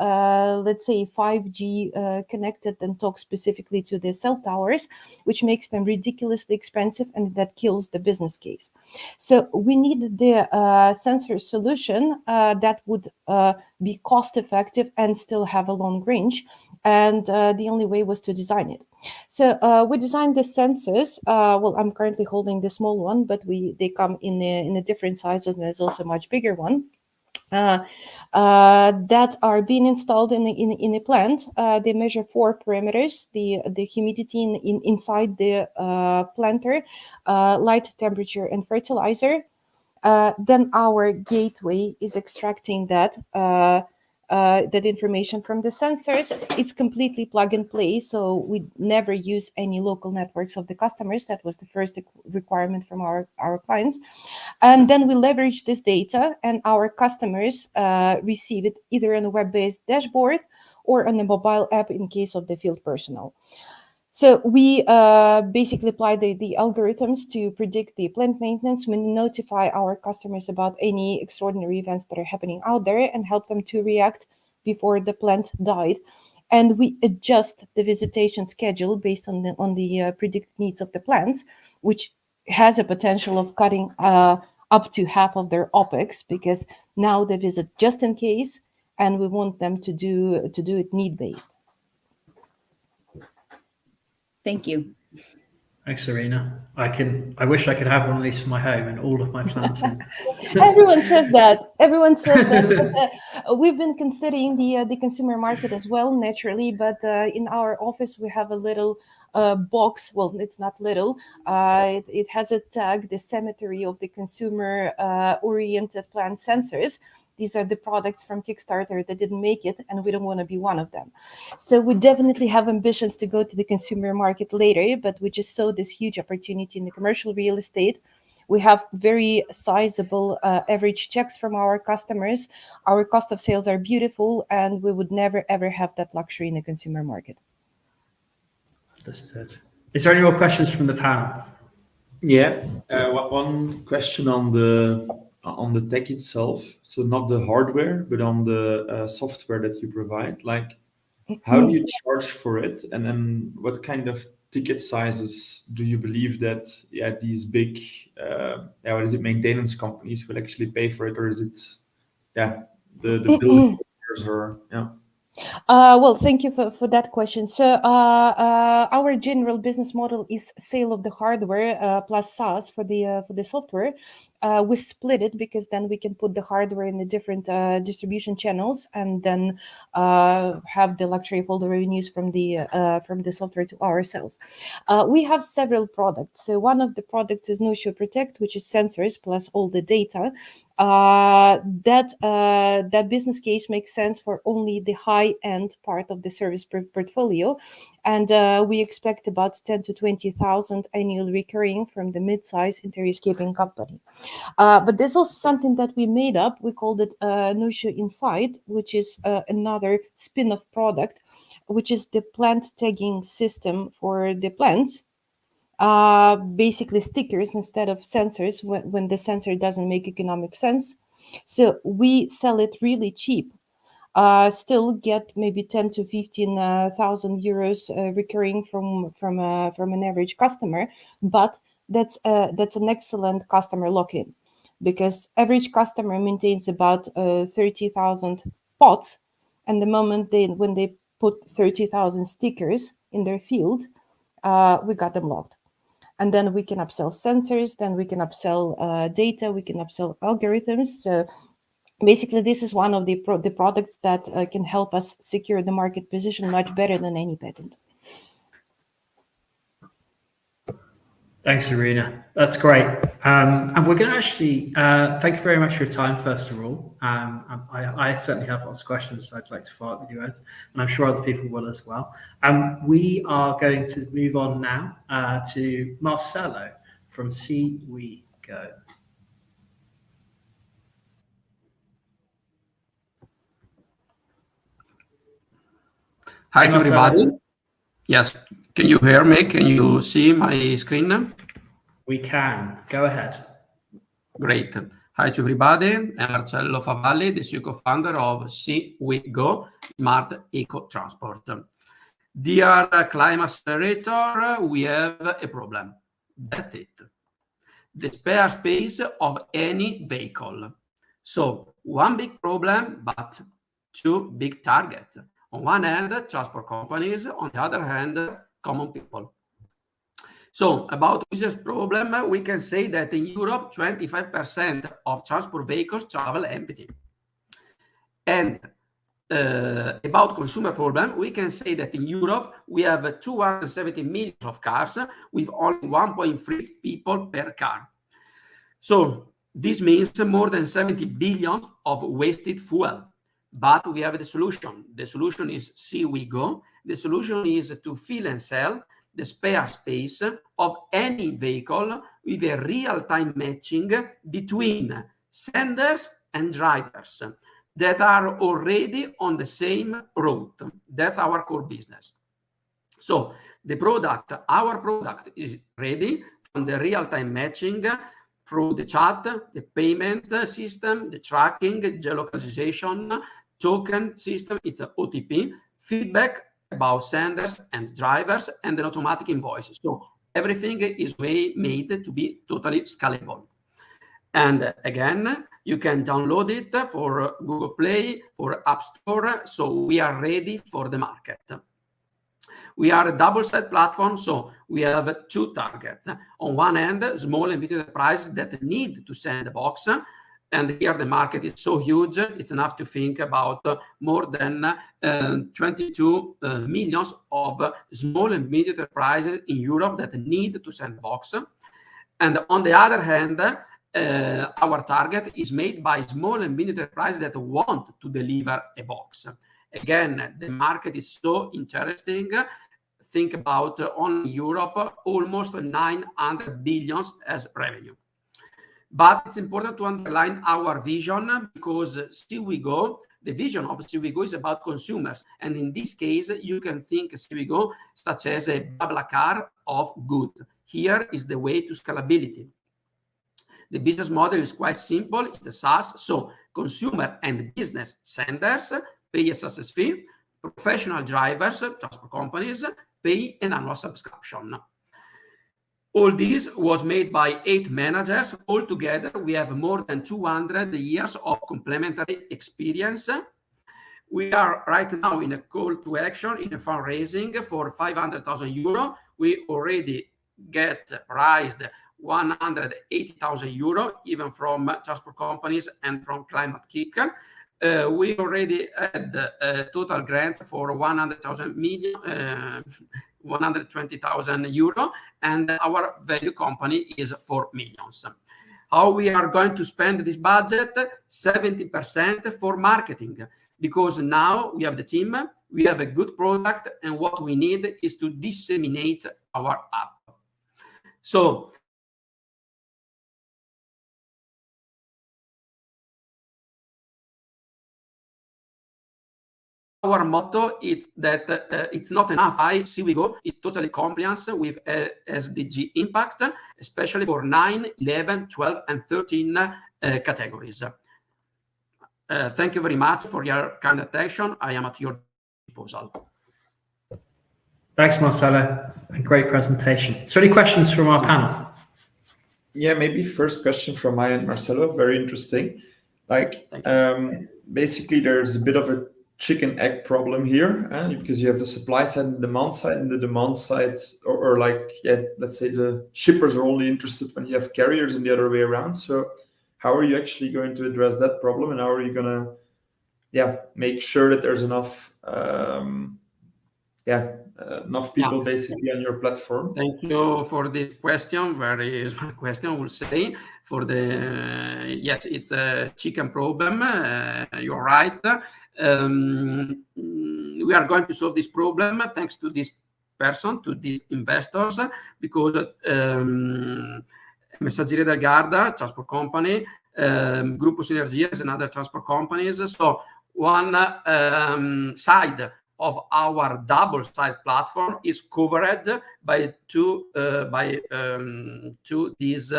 let's say, 5G connected and talk specifically to the cell towers, which makes them ridiculously expensive and that kills the business case. So we needed the sensor solution that would be cost effective and still have a long range. And the only way was to design it. So we designed the sensors. Well, I'm currently holding the small one, but they come in a different sizes, and there's also a much bigger one that are being installed in a plant. They measure 4 parameters: the humidity inside the planter, light, temperature, and fertilizer. Then our gateway is extracting that information from the sensors. It's completely plug and play, so we never use any local networks of the customers. That was the first requirement from our clients. And then we leverage this data, and our customers receive it either on a web-based dashboard or on a mobile app in case of the field personnel. So we basically apply the algorithms to predict the plant maintenance. We notify our customers about any extraordinary events that are happening out there and help them to react before the plant died. And we adjust the visitation schedule based on the predicted needs of the plants, which has a potential of cutting up to half of their OPEX, because now they visit just in case, and we want them to do it need-based. Thank you. Thanks, Iryna. I wish I could have one of these for my home and all of my plants in. Everyone says that. Everyone says that. But, we've been considering the consumer market as well, naturally. But in our office, we have a little box. Well, it's not little. It has a tag, the cemetery of the consumer-oriented plant sensors. These are the products from Kickstarter that didn't make it, and we don't want to be one of them. So we definitely have ambitions to go to the consumer market later, but we just saw this huge opportunity in the commercial real estate. We have very sizable average checks from our customers. Our cost of sales are beautiful, and we would never, ever have that luxury in the consumer market. Understood. Is there any more questions from the panel? Yeah, one question on the tech itself. So not the hardware, but on the software that you provide. Like, how do you charge for it, and then what kind of ticket sizes do you believe that these big what is it, maintenance companies will actually pay for it, or is it the builders or Well, thank you for that question. So our general business model is sale of the hardware plus SaaS for the software. We split it because then we can put the hardware in the different distribution channels and then have the luxury of all the revenues from the software to ourselves. We have several products. So one of the products is Nurtio Protect, which is sensors plus all the data. That business case makes sense for only the high-end part of the service portfolio, and we expect about 10 to 20,000 annual recurring from the mid-size interior-scaping company. But there's also something that we made up. We called it Nurtio Insight, which is another spin-off product, which is the plant tagging system for the plants. Basically stickers instead of sensors when the sensor doesn't make economic sense. So we sell it really cheap. Still get maybe 10 to 15,000 euros recurring from an average customer, but that's an excellent customer lock-in, because average customer maintains about 30,000 pots, and the moment when they put 30,000 stickers in their field, we got them locked. And then we can upsell sensors, then we can upsell data, we can upsell algorithms. So basically, this is one of the products that can help us secure the market position much better than any patent. Thanks, Iryna. That's great. And we're going to actually, thank you very much for your time, first of all. I certainly have lots of questions I'd like to follow up with you with, and I'm sure other people will as well. We are going to move on now to Marcello from SiWeGO. Hi to everybody. Yes, can you hear me? Can you see my screen? We can. Go ahead. Great. Hi to everybody. I'm Marcello Favalli, the CEO co-founder of SiWeGO, Smart Eco Transport. Dear ClimAccelerator, we have a problem. That's it. The spare space of any vehicle. So one big problem, but two big targets. On one hand, transport companies, on the other hand, common people. So about this problem, we can say that in Europe, 25% of transport vehicles travel empty. And about consumer problem, we can say that in Europe, we have 270 million of cars with only 1.3 people per car. So this means more than 70 billion of wasted fuel. But we have the solution. The solution is SiWeGO. The solution is to fill and sell the spare space of any vehicle with a real-time matching between senders and drivers that are already on the same route. That's our core business. So our product is ready from the real-time matching through the chat, the payment system, the tracking, geolocalization, token system, it's an OTP, feedback about senders and drivers, and an automatic invoice. So everything is made to be totally scalable. And again, you can download it for Google Play, for App Store. So we are ready for the market. We are a double-sided platform, so we have two targets. On one end, small and medium enterprises that need to send a box. And here the market is so huge, it's enough to think about more than 22 millions of small and medium enterprises in Europe that need to send a box. And on the other hand, our target is made by small and medium enterprises that want to deliver a box. Again, the market is so interesting. Think about only Europe, almost 900 billion as revenue. But it's important to underline our vision, because SiWeGO, the vision of SiWeGO is about consumers. And in this case, you can think SiWeGO such as a BlaBlaCar of goods. here is the way to scalability. The business model is quite simple. It's a SaaS, so consumer and business senders pay a success fee. Professional drivers, transport companies, pay an annual subscription. All this was made by 8 managers. Altogether, we have more than 200 years of complementary experience. We are right now in a call to action in a fundraising for 500,000 euro. We already get raised 180,000 euro, even from transport companies and from Climate-KIC. We already had total grants for 120,000 euro, and our value company is 4 million. How we are going to spend this budget? 70% for marketing, because now we have the team, we have a good product, and what we need is to disseminate our app. So our motto is that it's not enough. SiWeGO is totally compliant with SDG impact, especially for 9, 11, 12, and 13 categories. Thank you very much for your kind attention. I am at your disposal. Thanks, Marcello. A great presentation. So any questions from our panel? Yeah, maybe first question from my end, Marcello. Very interesting. Like, basically, there's a bit of a chicken egg problem here, because you have the supply side and demand side, and the demand side, or like, yeah, let's say the shippers are only interested when you have carriers and the other way around. So how are you actually going to address that problem, and how are you gonna, make sure that there's enough, enough people basically on your platform? Thank you for this question. Very smart question, I will say. For the yes, it's a chicken problem. You're right. We are going to solve this problem thanks to this person, to these investors, because Messaggero del Garda, transport company, Gruppo Sinergias, and other transport companies. So one side of our double side platform is covered by two these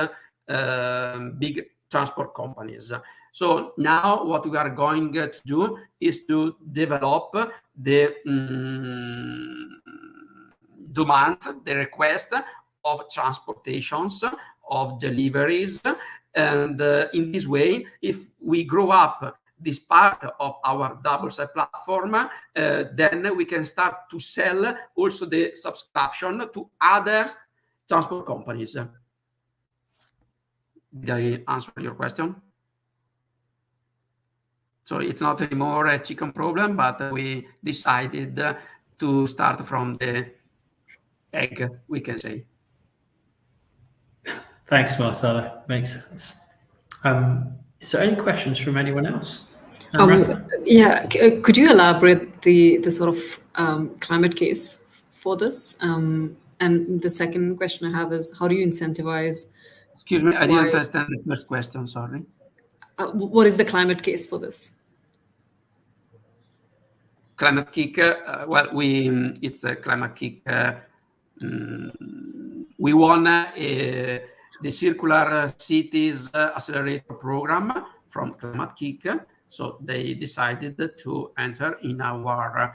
big transport companies. So now what we are going to do is to develop the demand, the request of transportations, of deliveries. And in this way, if we grow up this part of our double side platform, then we can start to sell also the subscription to other transport companies. Did I answer your question? So it's not anymore a chicken problem, but we decided to start from the egg, we can say. Thanks, Marcello. Makes sense. Is there any questions from anyone else? Could you elaborate the sort of climate case for this? And the second question I have is, how do you incentivize? Excuse me, I didn't understand the first question, sorry. What is the climate case for this? Climate-KIC, it's a Climate-KIC. We won the Circular Cities Accelerator Program from Climate-KIC, so they decided to enter in our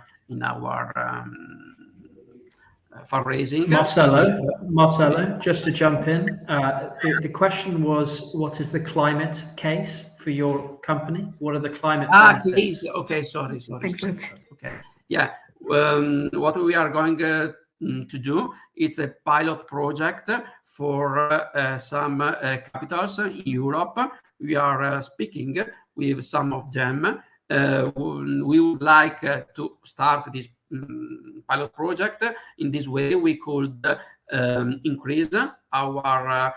fundraising. Marcello, just to jump in, the question was, what is the climate case for your company? What are the climate benefits? Case. Okay, sorry. Okay, yeah. What we are going to do, it's a pilot project for some capitals in Europe. We are speaking with some of them. We would like to start this pilot project. In this way, we could increase our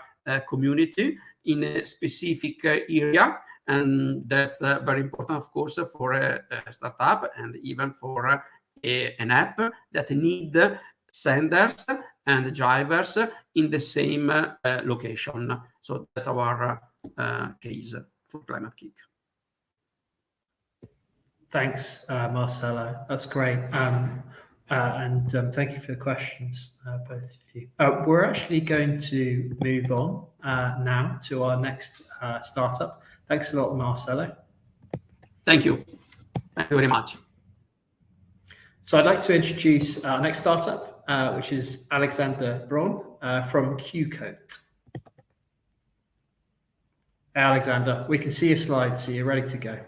community in a specific area, and that's very important, of course, for a startup and even for an app that need senders and drivers in the same location. So that's our case for Climate-KIC. Thanks, Marcello. That's great. And thank you for the questions, both of you. We're actually going to move on now to our next startup. Thanks a lot, Marcello. Thank you. Thank you very much. So I'd like to introduce our next startup, which is Alexander Braun from qCoat. Alexander, we can see your slides, so you're ready to go.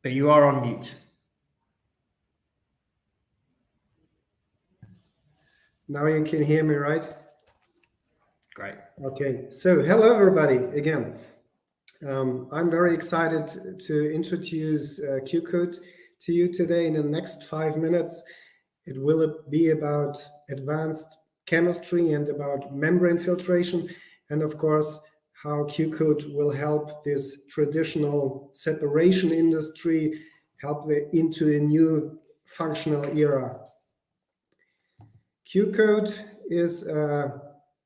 But you are on mute. Now you can hear me, right? Great. Okay, so hello everybody again. I'm very excited to introduce qCoat to you today. In the next 5 minutes, it will be about advanced chemistry and about membrane filtration, and of course, how qCoat will help this traditional separation industry, help into a new functional era. qCoat is an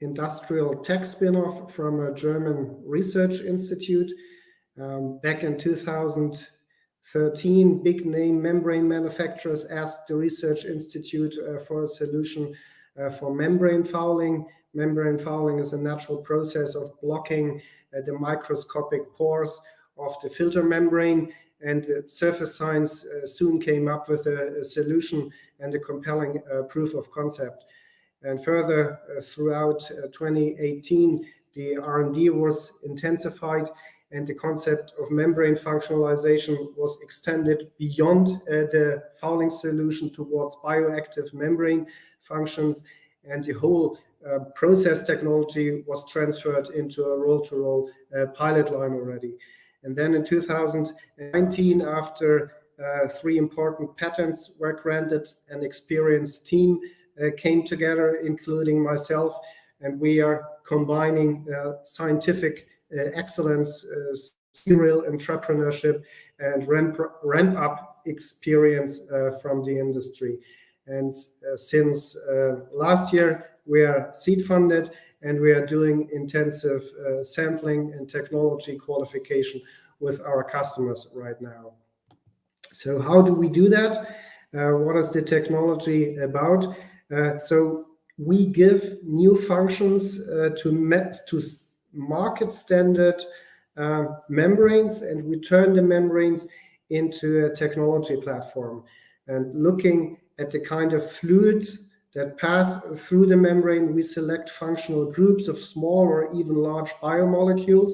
industrial tech spin-off from a German research institute. Back in 2013, big name membrane manufacturers asked the research institute for a solution for membrane fouling. Membrane fouling is a natural process of blocking the microscopic pores of the filter membrane, and surface science soon came up with a solution and a compelling proof of concept. And further, throughout 2018, the R&D was intensified, and the concept of membrane functionalization was extended beyond the fouling solution towards bioactive membrane functions, and the whole process technology was transferred into a roll-to-roll pilot line already. And then in 2019, after 3 important patents were granted, an experienced team came together, including myself, and we are combining scientific excellence, serial entrepreneurship, and ramp-up experience from the industry. And since last year, we are seed funded, and we are doing intensive sampling and technology qualification with our customers right now. So how do we do that? What is the technology about? So we give new functions to market standard membranes, and we turn the membranes into a technology platform. And looking at the kind of fluids that pass through the membrane, we select functional groups of small or even large biomolecules.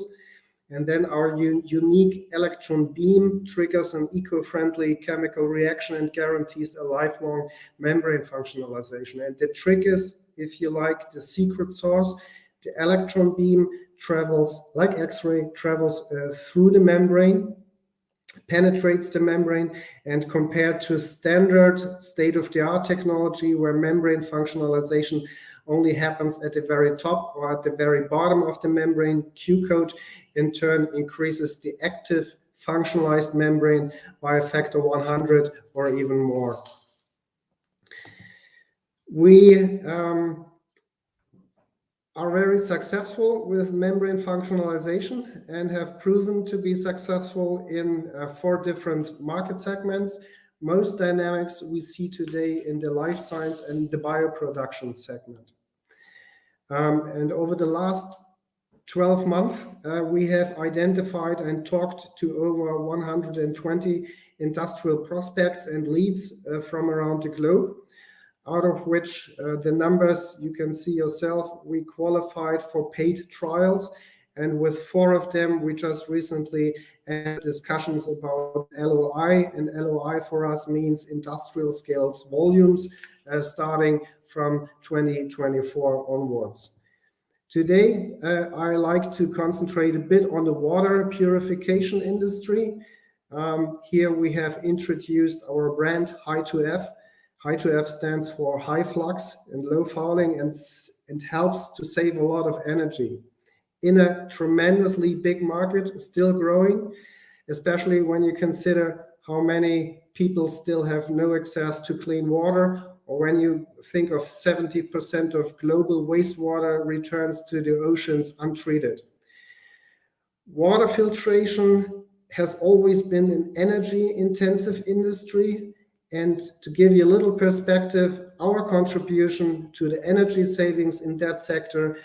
And then our unique electron beam triggers an eco-friendly chemical reaction and guarantees a lifelong membrane functionalization. And the trick is, if you like, the secret sauce. The electron beam travels, like X-ray, travels through the membrane, penetrates the membrane, and compared to standard state-of-the-art technology where membrane functionalization only happens at the very top or at the very bottom of the membrane, qCoat in turn increases the active functionalized membrane by a factor 100 or even more. We are very successful with membrane functionalization and have proven to be successful in 4 different market segments. Most dynamics we see today in the life science and the bioproduction segment. And over the last 12 months, we have identified and talked to over 120 industrial prospects and leads from around the globe, out of which the numbers you can see yourself, we qualified for paid trials. And with 4 of them, we just recently had discussions about LOI, and LOI for us means industrial scales volumes starting from 2024 onwards. Today, I like to concentrate a bit on the water purification industry. Here we have introduced our brand Hi2F. Hi2F stands for high flux and low fouling, and helps to save a lot of energy in a tremendously big market, still growing, especially when you consider how many people still have no access to clean water, or when you think of 70% of global wastewater returns to the oceans untreated. Water filtration has always been an energy-intensive industry, And to give you a little perspective, our contribution to the energy savings in that sector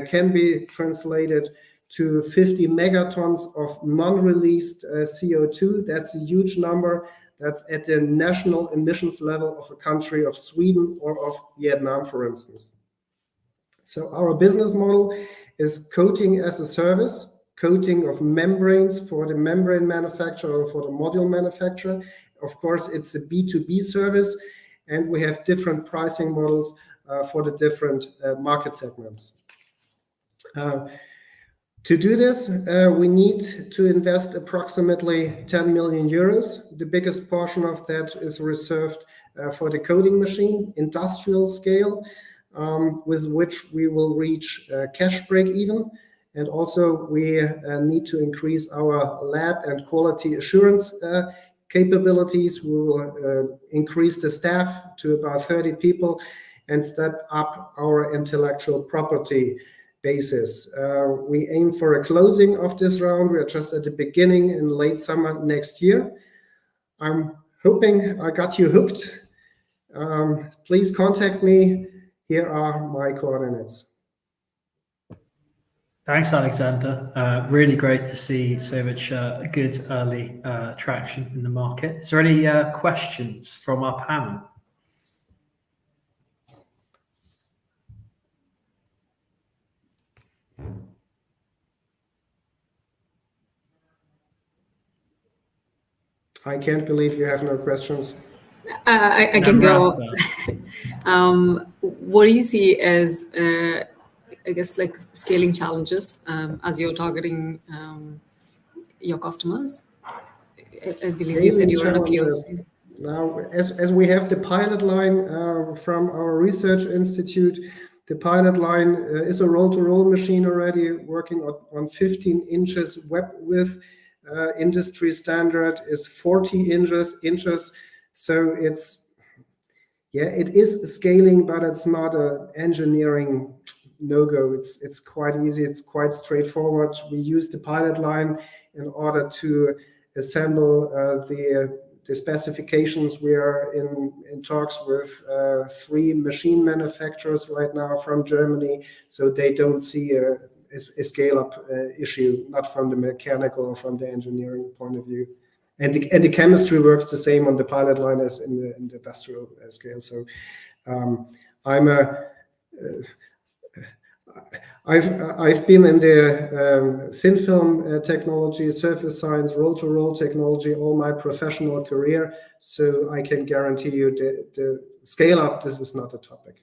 can be translated to 50 megatons of non-released CO2. That's a huge number. That's at the national emissions level of a country of Sweden or of Vietnam, for instance. So our business model is coating as a service, coating of membranes for the membrane manufacturer or for the module manufacturer. Of course, it's a B2B service, and we have different pricing models for the different market segments. To do this, we need to invest approximately 10 million euros. The biggest portion of that is reserved for the coating machine, industrial scale, with which we will reach cash break even. And also we need to increase our lab and quality assurance capabilities. We will increase the staff to about 30 people and step up our intellectual property basis. We aim for a closing of this round. We are just at the beginning in late summer next year. I'm hoping I got you hooked. Please contact me. Here are my coordinates. Thanks, Alexander. Really great to see so much good early traction in the market. Is there any questions from our panel? I can't believe you have no questions. I can go. What do you see as, I guess, like scaling challenges as you're targeting your customers? I believe you said you were on a POC. Now, as we have the pilot line from our research institute, the pilot line is a roll-to-roll machine already working on 15 inches web width. Industry standard is 40 inches. So it's, yeah, it is scaling, but it's not an engineering no-go. It's quite easy. It's quite straightforward. We use the pilot line in order to assemble the specifications. We are in talks with 3 machine manufacturers right now from Germany, so they don't see a scale-up issue, not from the mechanical or from the engineering point of view. And the chemistry works the same on the pilot line as in the industrial scale. So I've been in the thin film technology, surface science, roll-to-roll technology all my professional career. So I can guarantee you the scale-up, this is not a topic.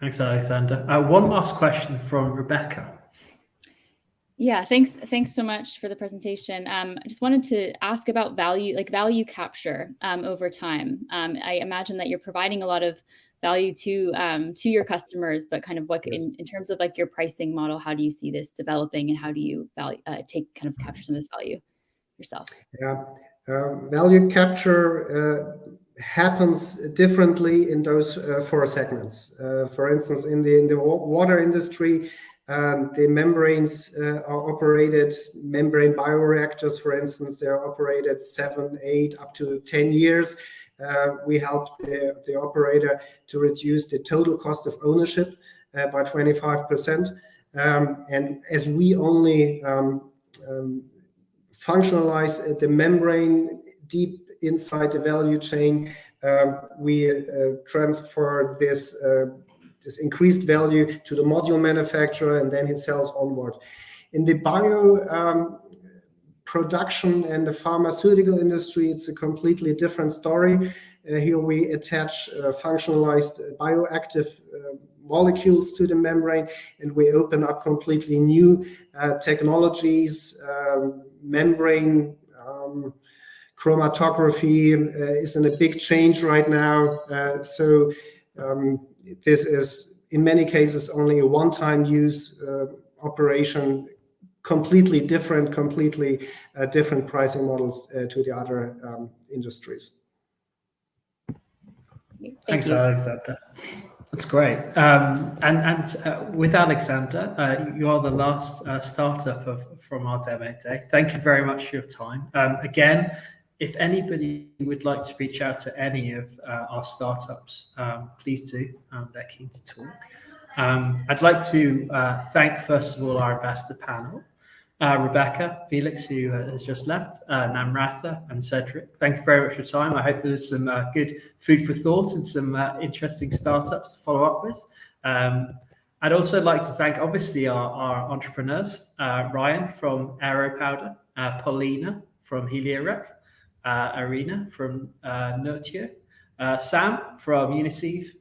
Thanks, Alexander. One last question from Rebecca. Yeah, thanks so much for the presentation. I just wanted to ask about value capture over time. I imagine that you're providing a lot of value to your customers, but kind of like in terms of like your pricing model, how do you see this developing, and how do you capture some of this value yourself? Yeah, value capture happens differently in those 4 segments. For instance, in the water industry, the membranes are operated, membrane bioreactors, for instance, they are operated 7, 8, up to 10 years. We help the operator to reduce the total cost of ownership by 25%. And as we only functionalize the membrane deep inside the value chain, we transfer this increased value to the module manufacturer, and then he sells onward. In the bio production and the pharmaceutical industry, it's a completely different story. Here we attach functionalized bioactive molecules to the membrane, and we open up completely new technologies. Membrane chromatography is in a big change right now. This is, in many cases, only a one-time use operation, completely different pricing models to the other industries. Thanks, Alexander. That's great. And with Alexander, you are the last startup from our demo day. Thank you very much for your time. Again, if anybody would like to reach out to any of our startups, please do. They're keen to talk. I'd like to thank, first of all, our investor panel, Rebecca, Felix, who has just left, Namratha, and Cedric. Thank you very much for your time. I hope there's some good food for thought and some interesting startups to follow up with. I'd also like to thank, obviously, our entrepreneurs, Ryan from AEROPOWDER, Polina from HelioRec, Iryna from Nurtio, Sam from UniSieve,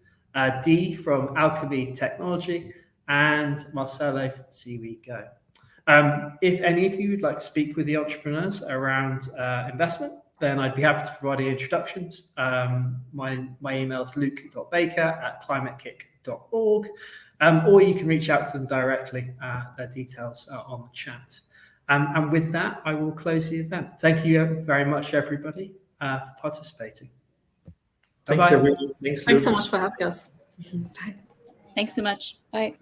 Dee from Alchemie Technology, and Marcello from SiWeGO. If any of you would like to speak with the entrepreneurs around investment, then I'd be happy to provide the introductions. My email is luke.baker@climatekic.org, or you can reach out to them directly. Their details are on the chat. And with that, I will close the event. Thank you very much, everybody, for participating. Thanks, Bye-bye. everyone. Thanks so much for having us. Bye. Thanks so much. Bye.